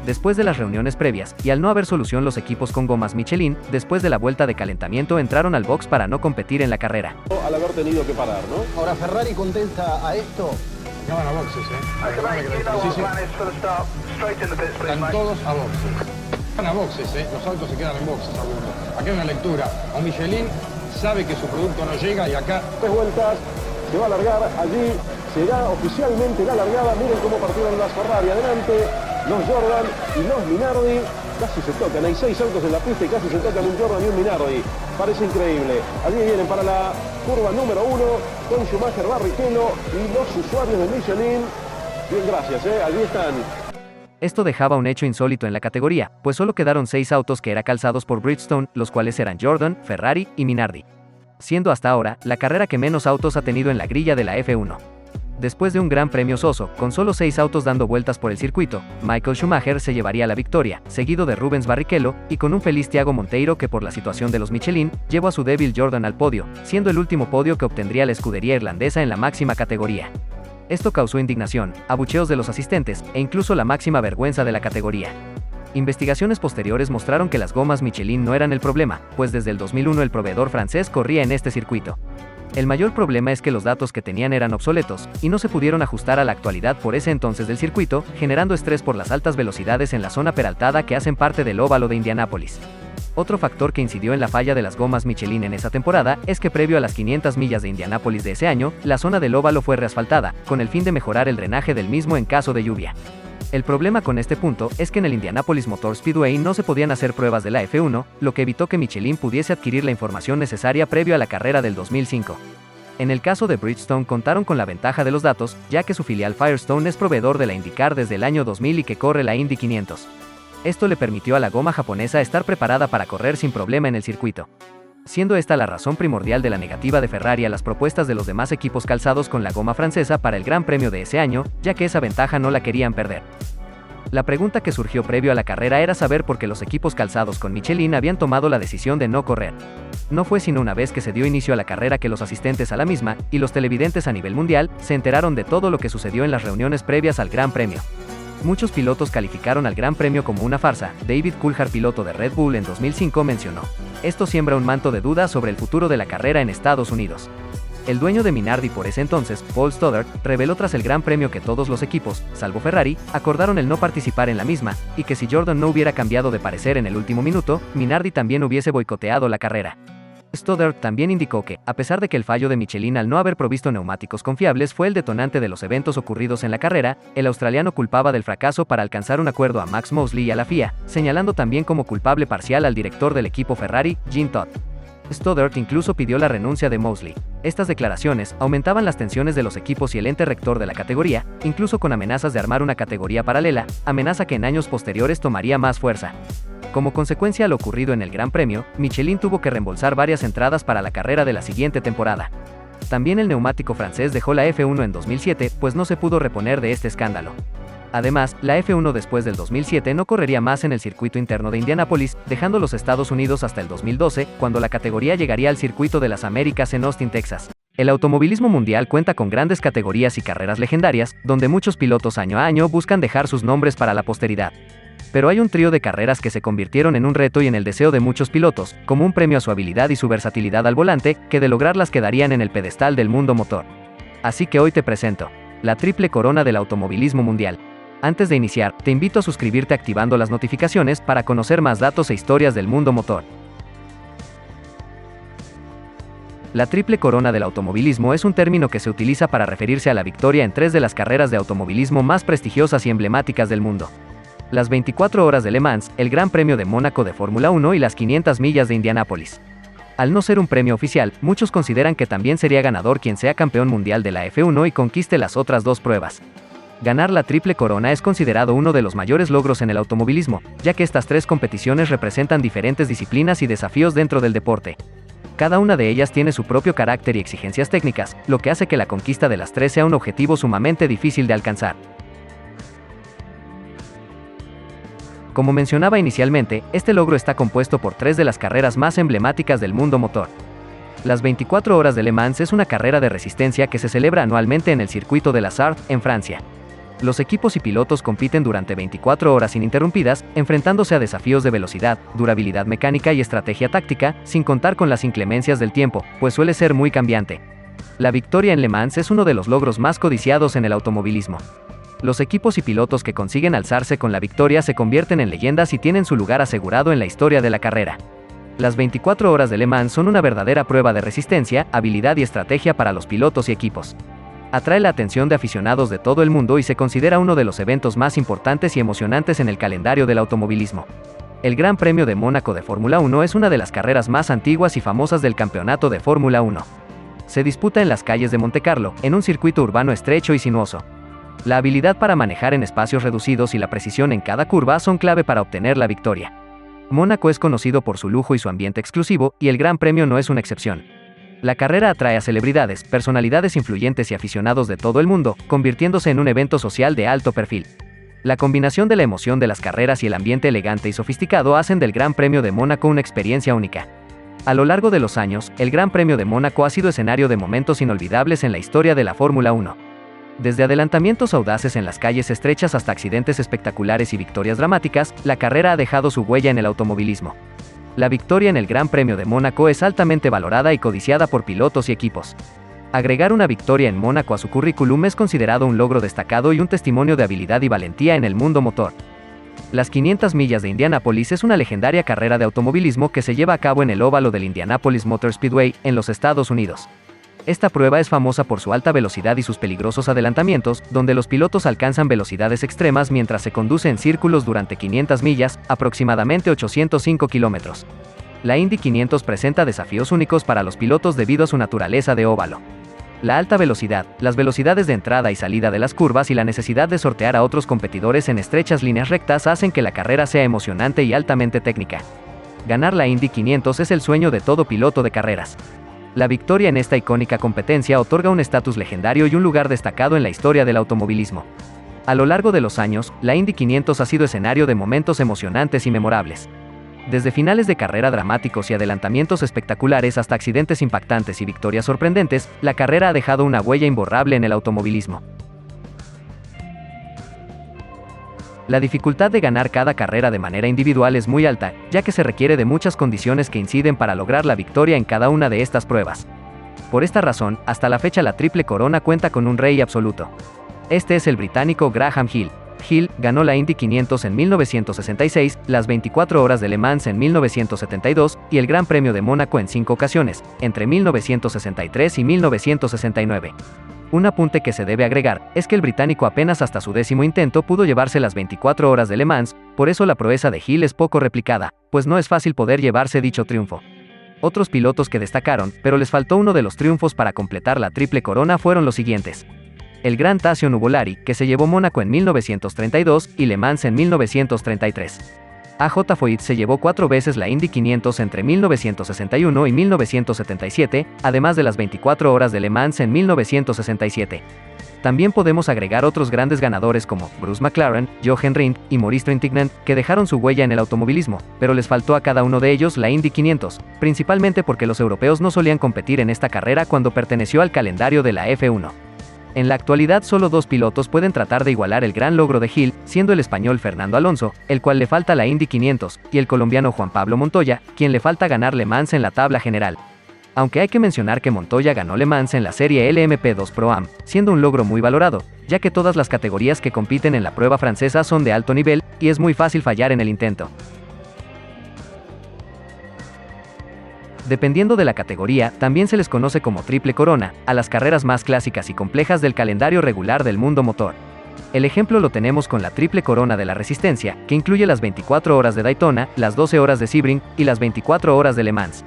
S1: Después de las reuniones previas, y al no haber solución, los equipos con gomas Michelin, después de la vuelta de calentamiento, entraron al box para no competir en la carrera.
S5: Al haber tenido que parar, ¿no?
S6: Ahora, Ferrari contesta a esto.
S5: Ya van a boxes, Están todos a boxes. Van a boxes, Los autos se quedan en boxes algunos. Acá hay una lectura. A Michelin sabe que su producto no llega, y acá 3 vueltas, se va a alargar. Allí será oficialmente la largada. Miren cómo partieron las Ferrari adelante, los Jordan y los Minardi. Casi se tocan, hay 6 autos en la pista y casi se tocan un Jordan y un Minardi. Parece increíble. Allí vienen para la curva número 1 con Schumacher, Barrichello y los usuarios de Michelin. Bien, gracias, allí están.
S1: Esto dejaba un hecho insólito en la categoría, pues solo quedaron 6 autos que eran calzados por Bridgestone, los cuales eran Jordan, Ferrari y Minardi, siendo hasta ahora la carrera que menos autos ha tenido en la grilla de la F1. Después de un gran premio soso, con solo 6 autos dando vueltas por el circuito, Michael Schumacher se llevaría la victoria, seguido de Rubens Barrichello, y con un feliz Thiago Monteiro que por la situación de los Michelin, llevó a su débil Jordan al podio, siendo el último podio que obtendría la escudería irlandesa en la máxima categoría. Esto causó indignación, abucheos de los asistentes, e incluso la máxima vergüenza de la categoría. Investigaciones posteriores mostraron que las gomas Michelin no eran el problema, pues desde el 2001 el proveedor francés corría en este circuito. El mayor problema es que los datos que tenían eran obsoletos, y no se pudieron ajustar a la actualidad por ese entonces del circuito, generando estrés por las altas velocidades en la zona peraltada que hacen parte del óvalo de Indianápolis. Otro factor que incidió en la falla de las gomas Michelin en esa temporada es que previo a las 500 millas de Indianápolis de ese año, la zona del óvalo fue reasfaltada, con el fin de mejorar el drenaje del mismo en caso de lluvia. El problema con este punto es que en el Indianapolis Motor Speedway no se podían hacer pruebas de la F1, lo que evitó que Michelin pudiese adquirir la información necesaria previo a la carrera del 2005. En el caso de Bridgestone contaron con la ventaja de los datos, ya que su filial Firestone es proveedor de la IndyCar desde el año 2000 y que corre la Indy 500. Esto le permitió a la goma japonesa estar preparada para correr sin problema en el circuito, siendo esta la razón primordial de la negativa de Ferrari a las propuestas de los demás equipos calzados con la goma francesa para el Gran Premio de ese año, ya que esa ventaja no la querían perder. La pregunta que surgió previo a la carrera era saber por qué los equipos calzados con Michelin habían tomado la decisión de no correr. No fue sino una vez que se dio inicio a la carrera que los asistentes a la misma, y los televidentes a nivel mundial, se enteraron de todo lo que sucedió en las reuniones previas al Gran Premio. Muchos pilotos calificaron al Gran Premio como una farsa. David Coulthard, piloto de Red Bull en 2005, mencionó: "Esto siembra un manto de duda sobre el futuro de la carrera en Estados Unidos". El dueño de Minardi por ese entonces, Paul Stoddart, reveló tras el Gran Premio que todos los equipos, salvo Ferrari, acordaron el no participar en la misma, y que si Jordan no hubiera cambiado de parecer en el último minuto, Minardi también hubiese boicoteado la carrera. Stoddart también indicó que, a pesar de que el fallo de Michelin al no haber provisto neumáticos confiables fue el detonante de los eventos ocurridos en la carrera, el australiano culpaba del fracaso para alcanzar un acuerdo a Max Mosley y a la FIA, señalando también como culpable parcial al director del equipo Ferrari, Jean Todt. Stoddart incluso pidió la renuncia de Mosley. Estas declaraciones aumentaban las tensiones de los equipos y el ente rector de la categoría, incluso con amenazas de armar una categoría paralela, amenaza que en años posteriores tomaría más fuerza. Como consecuencia a lo ocurrido en el Gran Premio, Michelin tuvo que reembolsar varias entradas para la carrera de la siguiente temporada. También el neumático francés dejó la F1 en 2007, pues no se pudo reponer de este escándalo. Además, la F1 después del 2007 no correría más en el circuito interno de Indianápolis, dejando los Estados Unidos hasta el 2012, cuando la categoría llegaría al circuito de las Américas en Austin, Texas. El automovilismo mundial cuenta con grandes categorías y carreras legendarias, donde muchos pilotos año a año buscan dejar sus nombres para la posteridad. Pero hay un trío de carreras que se convirtieron en un reto y en el deseo de muchos pilotos, como un premio a su habilidad y su versatilidad al volante, que de lograrlas quedarían en el pedestal del mundo motor. Así que hoy te presento la triple corona del automovilismo mundial. Antes de iniciar, te invito a suscribirte activando las notificaciones para conocer más datos e historias del mundo motor. La triple corona del automovilismo es un término que se utiliza para referirse a la victoria en 3 de las carreras de automovilismo más prestigiosas y emblemáticas del mundo: las 24 horas de Le Mans, el Gran Premio de Mónaco de Fórmula 1 y las 500 millas de Indianápolis. Al no ser un premio oficial, muchos consideran que también sería ganador quien sea campeón mundial de la F1 y conquiste las otras 2 pruebas. Ganar la triple corona es considerado uno de los mayores logros en el automovilismo, ya que estas 3 competiciones representan diferentes disciplinas y desafíos dentro del deporte. Cada una de ellas tiene su propio carácter y exigencias técnicas, lo que hace que la conquista de las 3 sea un objetivo sumamente difícil de alcanzar. Como mencionaba inicialmente, este logro está compuesto por 3 de las carreras más emblemáticas del mundo motor. Las 24 horas de Le Mans es una carrera de resistencia que se celebra anualmente en el circuito de la Sarthe, en Francia. Los equipos y pilotos compiten durante 24 horas ininterrumpidas, enfrentándose a desafíos de velocidad, durabilidad mecánica y estrategia táctica, sin contar con las inclemencias del tiempo, pues suele ser muy cambiante. La victoria en Le Mans es uno de los logros más codiciados en el automovilismo. Los equipos y pilotos que consiguen alzarse con la victoria se convierten en leyendas y tienen su lugar asegurado en la historia de la carrera. Las 24 horas de Le Mans son una verdadera prueba de resistencia, habilidad y estrategia para los pilotos y equipos. Atrae la atención de aficionados de todo el mundo y se considera uno de los eventos más importantes y emocionantes en el calendario del automovilismo. El Gran Premio de Mónaco de Fórmula 1 es una de las carreras más antiguas y famosas del campeonato de Fórmula 1. Se disputa en las calles de Montecarlo, en un circuito urbano estrecho y sinuoso. La habilidad para manejar en espacios reducidos y la precisión en cada curva son clave para obtener la victoria. Mónaco es conocido por su lujo y su ambiente exclusivo, y el Gran Premio no es una excepción. La carrera atrae a celebridades, personalidades influyentes y aficionados de todo el mundo, convirtiéndose en un evento social de alto perfil. La combinación de la emoción de las carreras y el ambiente elegante y sofisticado hacen del Gran Premio de Mónaco una experiencia única. A lo largo de los años, el Gran Premio de Mónaco ha sido escenario de momentos inolvidables en la historia de la Fórmula 1. Desde adelantamientos audaces en las calles estrechas hasta accidentes espectaculares y victorias dramáticas, la carrera ha dejado su huella en el automovilismo. La victoria en el Gran Premio de Mónaco es altamente valorada y codiciada por pilotos y equipos. Agregar una victoria en Mónaco a su currículum es considerado un logro destacado y un testimonio de habilidad y valentía en el mundo motor. Las 500 millas de Indianápolis es una legendaria carrera de automovilismo que se lleva a cabo en el óvalo del Indianapolis Motor Speedway, en los Estados Unidos. Esta prueba es famosa por su alta velocidad y sus peligrosos adelantamientos, donde los pilotos alcanzan velocidades extremas mientras se conduce en círculos durante 500 millas, aproximadamente 805 kilómetros. La Indy 500 presenta desafíos únicos para los pilotos debido a su naturaleza de óvalo. La alta velocidad, las velocidades de entrada y salida de las curvas y la necesidad de sortear a otros competidores en estrechas líneas rectas hacen que la carrera sea emocionante y altamente técnica. Ganar la Indy 500 es el sueño de todo piloto de carreras. La victoria en esta icónica competencia otorga un estatus legendario y un lugar destacado en la historia del automovilismo. A lo largo de los años, la Indy 500 ha sido escenario de momentos emocionantes y memorables. Desde finales de carrera dramáticos y adelantamientos espectaculares hasta accidentes impactantes y victorias sorprendentes, la carrera ha dejado una huella imborrable en el automovilismo. La dificultad de ganar cada carrera de manera individual es muy alta, ya que se requiere de muchas condiciones que inciden para lograr la victoria en cada una de estas pruebas. Por esta razón, hasta la fecha la Triple Corona cuenta con un rey absoluto. Este es el británico Graham Hill. Hill ganó la Indy 500 en 1966, las 24 horas de Le Mans en 1972 y el Gran Premio de Mónaco en 5 ocasiones, entre 1963 y 1969. Un apunte que se debe agregar es que el británico apenas hasta su 10º intento pudo llevarse las 24 horas de Le Mans, por eso la proeza de Hill es poco replicada, pues no es fácil poder llevarse dicho triunfo. Otros pilotos que destacaron, pero les faltó uno de los triunfos para completar la Triple Corona fueron los siguientes. El Gran Tazio Nuvolari, que se llevó Mónaco en 1932 y Le Mans en 1933. A.J. Foyt se llevó 4 veces la Indy 500 entre 1961 y 1977, además de las 24 horas de Le Mans en 1967. También podemos agregar otros grandes ganadores como Bruce McLaren, Jochen Rindt y Maurice Trintignant, que dejaron su huella en el automovilismo, pero les faltó a cada uno de ellos la Indy 500, principalmente porque los europeos no solían competir en esta carrera cuando perteneció al calendario de la F1. En la actualidad solo 2 pilotos pueden tratar de igualar el gran logro de Hill, siendo el español Fernando Alonso, el cual le falta la Indy 500, y el colombiano Juan Pablo Montoya, quien le falta ganar Le Mans en la tabla general. Aunque hay que mencionar que Montoya ganó Le Mans en la serie LMP2 Pro-Am, siendo un logro muy valorado, ya que todas las categorías que compiten en la prueba francesa son de alto nivel, y es muy fácil fallar en el intento. Dependiendo de la categoría, también se les conoce como Triple Corona, a las carreras más clásicas y complejas del calendario regular del mundo motor. El ejemplo lo tenemos con la Triple Corona de la Resistencia, que incluye las 24 horas de Daytona, las 12 horas de Sebring y las 24 horas de Le Mans.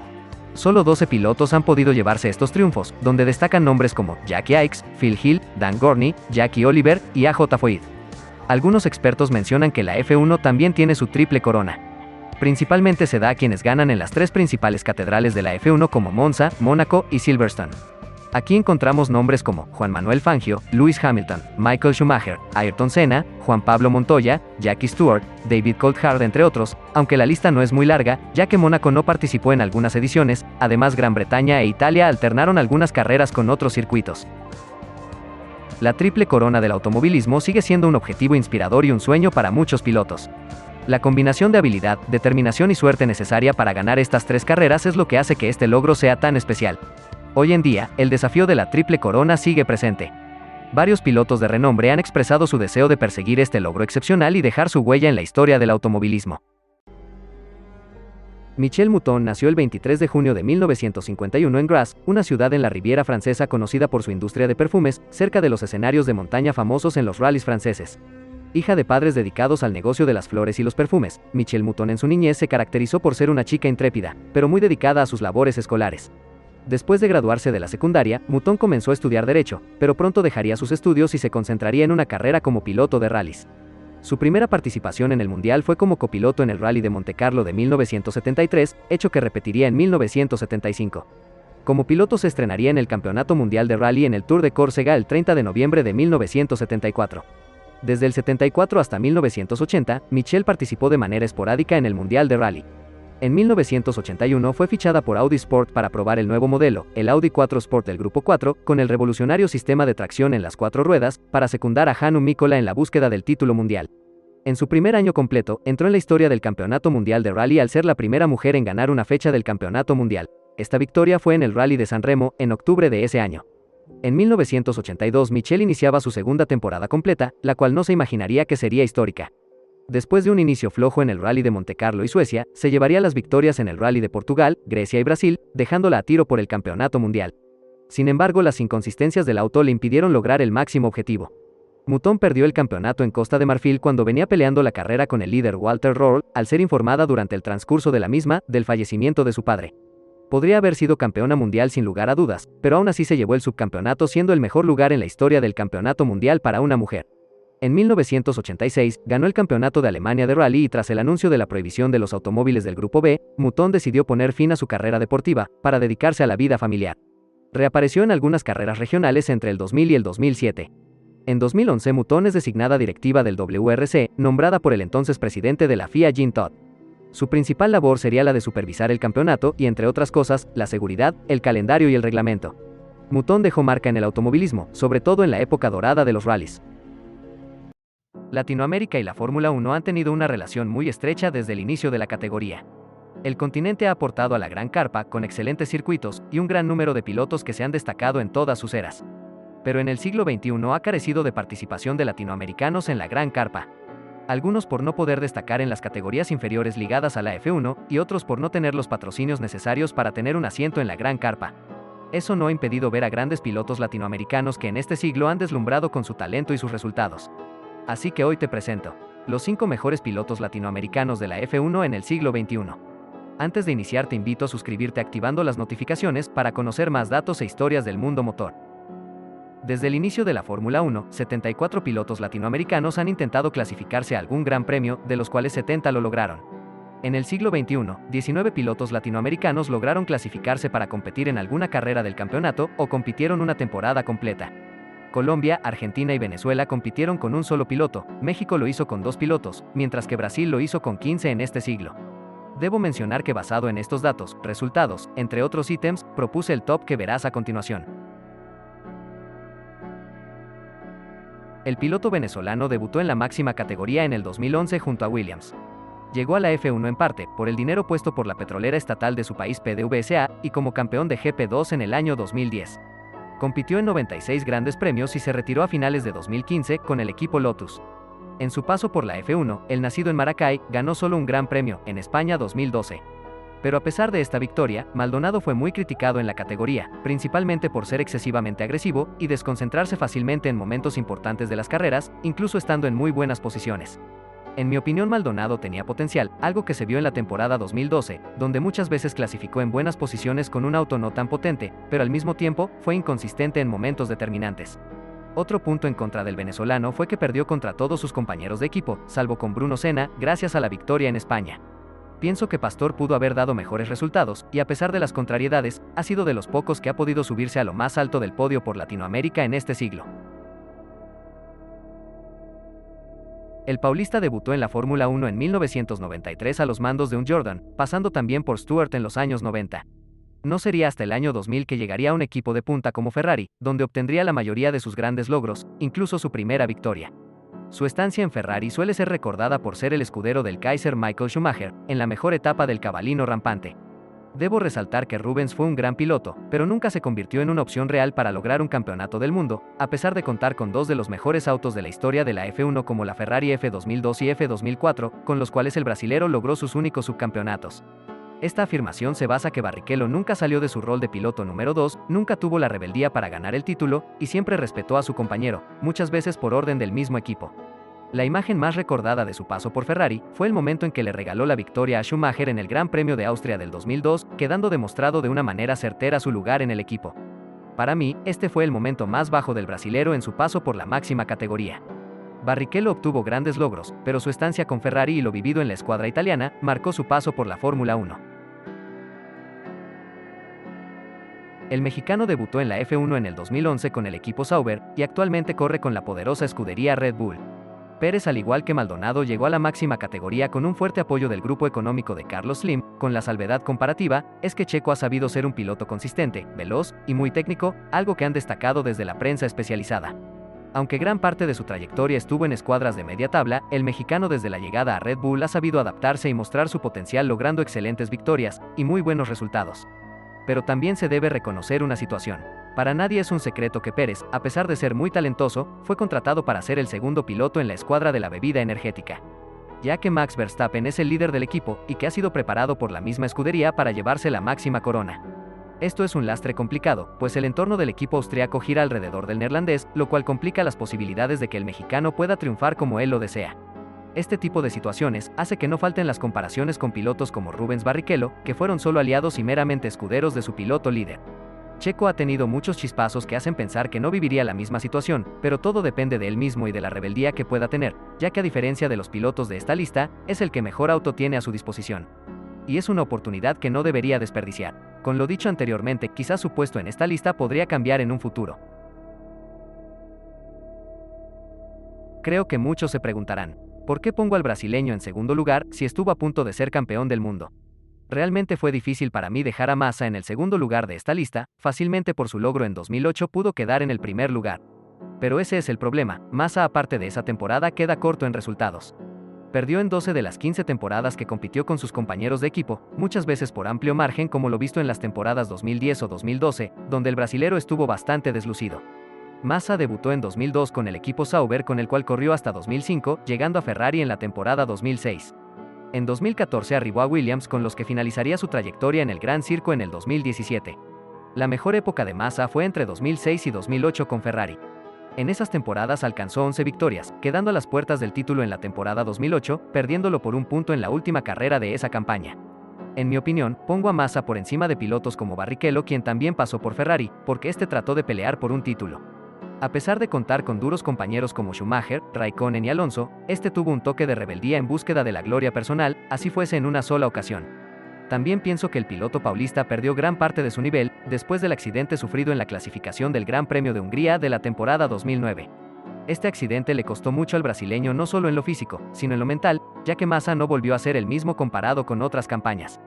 S1: Solo 12 pilotos han podido llevarse estos triunfos, donde destacan nombres como Jacky Ickx, Phil Hill, Dan Gurney, Jackie Oliver y A.J. Foyt. Algunos expertos mencionan que la F1 también tiene su Triple Corona. Principalmente se da a quienes ganan en las 3 principales catedrales de la F1 como Monza, Mónaco y Silverstone. Aquí encontramos nombres como Juan Manuel Fangio, Lewis Hamilton, Michael Schumacher, Ayrton Senna, Juan Pablo Montoya, Jackie Stewart, David Coulthard entre otros, aunque la lista no es muy larga, ya que Mónaco no participó en algunas ediciones, además Gran Bretaña e Italia alternaron algunas carreras con otros circuitos. La Triple Corona del automovilismo sigue siendo un objetivo inspirador y un sueño para muchos pilotos. La combinación de habilidad, determinación y suerte necesaria para ganar estas 3 carreras es lo que hace que este logro sea tan especial. Hoy en día, el desafío de la Triple Corona sigue presente. Varios pilotos de renombre han expresado su deseo de perseguir este logro excepcional y dejar su huella en la historia del automovilismo. Michel Mouton nació el 23 de junio de 1951 en Grasse, una ciudad en la Riviera Francesa conocida por su industria de perfumes, cerca de los escenarios de montaña famosos en los rallies franceses. Hija de padres dedicados al negocio de las flores y los perfumes, Michel Mouton en su niñez se caracterizó por ser una chica intrépida, pero muy dedicada a sus labores escolares. Después de graduarse de la secundaria, Mouton comenzó a estudiar Derecho, pero pronto dejaría sus estudios y se concentraría en una carrera como piloto de rallies. Su primera participación en el Mundial fue como copiloto en el Rally de Montecarlo de 1973, hecho que repetiría en 1975. Como piloto se estrenaría en el Campeonato Mundial de Rally en el Tour de Córcega el 30 de noviembre de 1974. Desde el 74 hasta 1980, Michelle participó de manera esporádica en el Mundial de Rally. En 1981 fue fichada por Audi Sport para probar el nuevo modelo, el Audi 4 Sport del Grupo 4, con el revolucionario sistema de tracción en las 4 ruedas, para secundar a Hannu Mikkola en la búsqueda del título mundial. En su primer año completo, entró en la historia del Campeonato Mundial de Rally al ser la primera mujer en ganar una fecha del Campeonato Mundial. Esta victoria fue en el Rally de San Remo, en octubre de ese año. En 1982 Michelle iniciaba su segunda temporada completa, la cual no se imaginaría que sería histórica. Después de un inicio flojo en el Rally de Montecarlo y Suecia, se llevaría las victorias en el Rally de Portugal, Grecia y Brasil, dejándola a tiro por el Campeonato Mundial. Sin embargo, las inconsistencias del auto le impidieron lograr el máximo objetivo. Mouton perdió el campeonato en Costa de Marfil cuando venía peleando la carrera con el líder Walter Rohrl, al ser informada durante el transcurso de la misma del fallecimiento de su padre. Podría haber sido campeona mundial sin lugar a dudas, pero aún así se llevó el subcampeonato siendo el mejor lugar en la historia del campeonato mundial para una mujer. En 1986, ganó el Campeonato de Alemania de Rally y tras el anuncio de la prohibición de los automóviles del Grupo B, Mouton decidió poner fin a su carrera deportiva, para dedicarse a la vida familiar. Reapareció en algunas carreras regionales entre el 2000 y el 2007. En 2011 Mouton es designada directiva del WRC, nombrada por el entonces presidente de la FIA Jean Todt. Su principal labor sería la de supervisar el campeonato y, entre otras cosas, la seguridad, el calendario y el reglamento. Mouton dejó marca en el automovilismo, sobre todo en la época dorada de los rallies. Latinoamérica y la Fórmula 1 han tenido una relación muy estrecha desde el inicio de la categoría. El continente ha aportado a la Gran Carpa con excelentes circuitos y un gran número de pilotos que se han destacado en todas sus eras. Pero en el siglo XXI ha carecido de participación de latinoamericanos en la Gran Carpa. Algunos por no poder destacar en las categorías inferiores ligadas a la F1 y otros por no tener los patrocinios necesarios para tener un asiento en la Gran Carpa. Eso no ha impedido ver a grandes pilotos latinoamericanos que en este siglo han deslumbrado con su talento y sus resultados. Así que hoy te presento los 5 mejores pilotos latinoamericanos de la F1 en el siglo XXI. Antes de iniciar te invito a suscribirte activando las notificaciones para conocer más datos e historias del mundo motor. Desde el inicio de la Fórmula 1, 74 pilotos latinoamericanos han intentado clasificarse a algún gran premio, de los cuales 70 lo lograron. En el siglo XXI, 19 pilotos latinoamericanos lograron clasificarse para competir en alguna carrera del campeonato o compitieron una temporada completa. Colombia, Argentina y Venezuela compitieron con un solo piloto, México lo hizo con 2 pilotos, mientras que Brasil lo hizo con 15 en este siglo. Debo mencionar que basado en estos datos, resultados, entre otros ítems, propuse el top que verás a continuación. El piloto venezolano debutó en la máxima categoría en el 2011 junto a Williams. Llegó a la F1 en parte por el dinero puesto por la petrolera estatal de su país PDVSA y como campeón de GP2 en el año 2010. Compitió en 96 grandes premios y se retiró a finales de 2015 con el equipo Lotus. En su paso por la F1, el nacido en Maracay ganó solo un gran premio, en España 2012. Pero a pesar de esta victoria, Maldonado fue muy criticado en la categoría, principalmente por ser excesivamente agresivo y desconcentrarse fácilmente en momentos importantes de las carreras, incluso estando en muy buenas posiciones. En mi opinión, Maldonado tenía potencial, algo que se vio en la temporada 2012, donde muchas veces clasificó en buenas posiciones con un auto no tan potente, pero al mismo tiempo, fue inconsistente en momentos determinantes. Otro punto en contra del venezolano fue que perdió contra todos sus compañeros de equipo, salvo con Bruno Senna, gracias a la victoria en España. Pienso que Pastor pudo haber dado mejores resultados, y a pesar de las contrariedades, ha sido de los pocos que ha podido subirse a lo más alto del podio por Latinoamérica en este siglo. El paulista debutó en la Fórmula 1 en 1993 a los mandos de un Jordan, pasando también por Stewart en los años 90. No sería hasta el año 2000 que llegaría a un equipo de punta como Ferrari, donde obtendría la mayoría de sus grandes logros, incluso su primera victoria. Su estancia en Ferrari suele ser recordada por ser el escudero del Kaiser Michael Schumacher, en la mejor etapa del cabalino rampante. Debo resaltar que Rubens fue un gran piloto, pero nunca se convirtió en una opción real para lograr un campeonato del mundo, a pesar de contar con 2 de los mejores autos de la historia de la F1 como la Ferrari F2002 y F2004, con los cuales el brasilero logró sus únicos subcampeonatos. Esta afirmación se basa que Barrichello nunca salió de su rol de piloto número 2, nunca tuvo la rebeldía para ganar el título, y siempre respetó a su compañero, muchas veces por orden del mismo equipo. La imagen más recordada de su paso por Ferrari fue el momento en que le regaló la victoria a Schumacher en el Gran Premio de Austria del 2002, quedando demostrado de una manera certera su lugar en el equipo. Para mí, este fue el momento más bajo del brasilero en su paso por la máxima categoría. Barrichello obtuvo grandes logros, pero su estancia con Ferrari y lo vivido en la escuadra italiana marcó su paso por la Fórmula 1. El mexicano debutó en la F1 en el 2011 con el equipo Sauber y actualmente corre con la poderosa escudería Red Bull. Pérez, al igual que Maldonado, llegó a la máxima categoría con un fuerte apoyo del grupo económico de Carlos Slim. Con la salvedad comparativa, es que Checo ha sabido ser un piloto consistente, veloz y muy técnico, algo que han destacado desde la prensa especializada. Aunque gran parte de su trayectoria estuvo en escuadras de media tabla, el mexicano desde la llegada a Red Bull ha sabido adaptarse y mostrar su potencial logrando excelentes victorias y muy buenos resultados. Pero también se debe reconocer una situación. Para nadie es un secreto que Pérez, a pesar de ser muy talentoso, fue contratado para ser el segundo piloto en la escuadra de la bebida energética. Ya que Max Verstappen es el líder del equipo y que ha sido preparado por la misma escudería para llevarse la máxima corona. Esto es un lastre complicado, pues el entorno del equipo austriaco gira alrededor del neerlandés, lo cual complica las posibilidades de que el mexicano pueda triunfar como él lo desea. Este tipo de situaciones hace que no falten las comparaciones con pilotos como Rubens Barrichello, que fueron solo aliados y meramente escuderos de su piloto líder. Checo ha tenido muchos chispazos que hacen pensar que no viviría la misma situación, pero todo depende de él mismo y de la rebeldía que pueda tener, ya que a diferencia de los pilotos de esta lista, es el que mejor auto tiene a su disposición. Y es una oportunidad que no debería desperdiciar. Con lo dicho anteriormente, quizás su puesto en esta lista podría cambiar en un futuro. Creo que muchos se preguntarán, ¿por qué pongo al brasileño en segundo lugar si estuvo a punto de ser campeón del mundo? Realmente fue difícil para mí dejar a Massa en el segundo lugar de esta lista, fácilmente por su logro en 2008 pudo quedar en el primer lugar. Pero ese es el problema, Massa aparte de esa temporada queda corto en resultados. Perdió en 12 de las 15 temporadas que compitió con sus compañeros de equipo, muchas veces por amplio margen como lo visto en las temporadas 2010 o 2012, donde el brasilero estuvo bastante deslucido. Massa debutó en 2002 con el equipo Sauber con el cual corrió hasta 2005, llegando a Ferrari en la temporada 2006. En 2014 arribó a Williams con los que finalizaría su trayectoria en el Gran Circo en el 2017. La mejor época de Massa fue entre 2006 y 2008 con Ferrari. En esas temporadas alcanzó 11 victorias, quedando a las puertas del título en la temporada 2008, perdiéndolo por un punto en la última carrera de esa campaña. En mi opinión, pongo a Massa por encima de pilotos como Barrichello, quien también pasó por Ferrari, porque este trató de pelear por un título. A pesar de contar con duros compañeros como Schumacher, Raikkonen y Alonso, este tuvo un toque de rebeldía en búsqueda de la gloria personal, así fuese en una sola ocasión. También pienso que el piloto paulista perdió gran parte de su nivel después del accidente sufrido en la clasificación del Gran Premio de Hungría de la temporada 2009. Este accidente le costó mucho al brasileño no solo en lo físico, sino en lo mental, ya que Massa no volvió a ser el mismo comparado con otras campañas.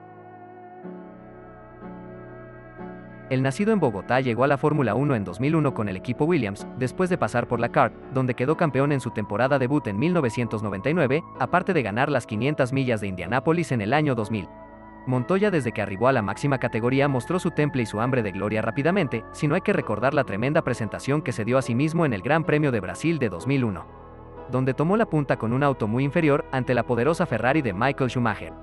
S1: El nacido en Bogotá llegó a la Fórmula 1 en 2001 con el equipo Williams, después de pasar por la CART, donde quedó campeón en su temporada debut en 1999, aparte de ganar las 500 millas de Indianápolis en el año 2000. Montoya desde que arribó a la máxima categoría mostró su temple y su hambre de gloria rápidamente, si no hay que recordar la tremenda presentación que se dio a sí mismo en el Gran Premio de Brasil de 2001, donde tomó la punta con un auto muy inferior ante la poderosa Ferrari de Michael Schumacher.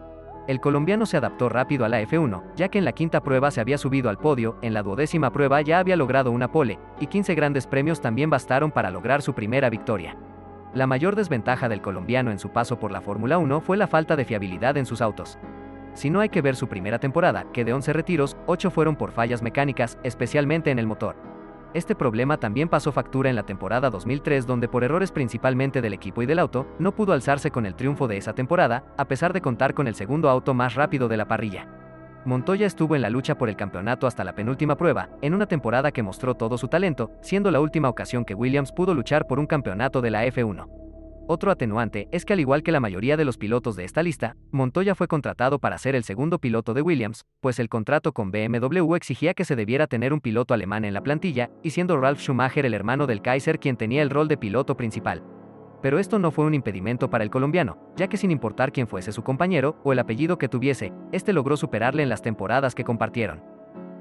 S1: El colombiano se adaptó rápido a la F1, ya que en la quinta prueba se había subido al podio, en la 12ª prueba ya había logrado una pole, y 15 grandes premios también bastaron para lograr su primera victoria. La mayor desventaja del colombiano en su paso por la Fórmula 1 fue la falta de fiabilidad en sus autos. Si no hay que ver su primera temporada, que de 11 retiros, 8 fueron por fallas mecánicas, especialmente en el motor. Este problema también pasó factura en la temporada 2003, donde por errores principalmente del equipo y del auto, no pudo alzarse con el triunfo de esa temporada, a pesar de contar con el segundo auto más rápido de la parrilla. Montoya estuvo en la lucha por el campeonato hasta la penúltima prueba, en una temporada que mostró todo su talento, siendo la última ocasión que Williams pudo luchar por un campeonato de la F1. Otro atenuante es que al igual que la mayoría de los pilotos de esta lista, Montoya fue contratado para ser el segundo piloto de Williams, pues el contrato con BMW exigía que se debiera tener un piloto alemán en la plantilla, y siendo Ralf Schumacher el hermano del Kaiser quien tenía el rol de piloto principal. Pero esto no fue un impedimento para el colombiano, ya que sin importar quién fuese su compañero, o el apellido que tuviese, este logró superarle en las temporadas que compartieron.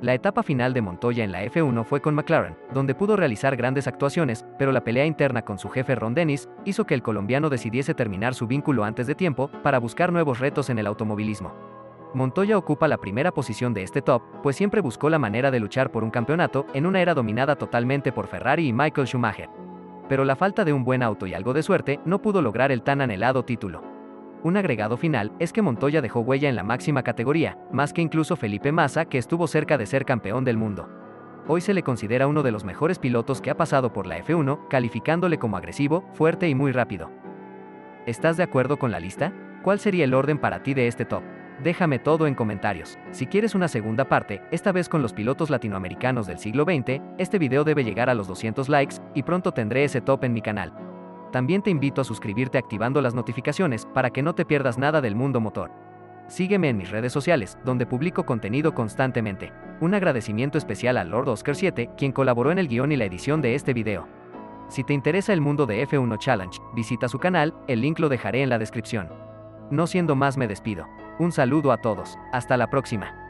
S1: La etapa final de Montoya en la F1 fue con McLaren, donde pudo realizar grandes actuaciones, pero la pelea interna con su jefe Ron Dennis hizo que el colombiano decidiese terminar su vínculo antes de tiempo para buscar nuevos retos en el automovilismo. Montoya ocupa la primera posición de este top, pues siempre buscó la manera de luchar por un campeonato en una era dominada totalmente por Ferrari y Michael Schumacher. pero la falta de un buen auto y algo de suerte no pudo lograr el tan anhelado título. Un agregado final es que Montoya dejó huella en la máxima categoría, más que incluso Felipe Massa, que estuvo cerca de ser campeón del mundo. Hoy se le considera uno de los mejores pilotos que ha pasado por la F1, calificándole como agresivo, fuerte y muy rápido. ¿Estás de acuerdo con la lista? ¿Cuál sería el orden para ti de este top? Déjame todo en comentarios. Si quieres una segunda parte, esta vez con los pilotos latinoamericanos del siglo XX, este video debe llegar a los 200 likes, y pronto tendré ese top en mi canal. También te invito a suscribirte activando las notificaciones, para que no te pierdas nada del mundo motor. Sígueme en mis redes sociales, donde publico contenido constantemente. Un agradecimiento especial al Lord Oscar 7, quien colaboró en el guión y la edición de este video. Si te interesa el mundo de F1 Challenge, visita su canal, el link lo dejaré en la descripción. No siendo más, me despido. Un saludo a todos, hasta la próxima.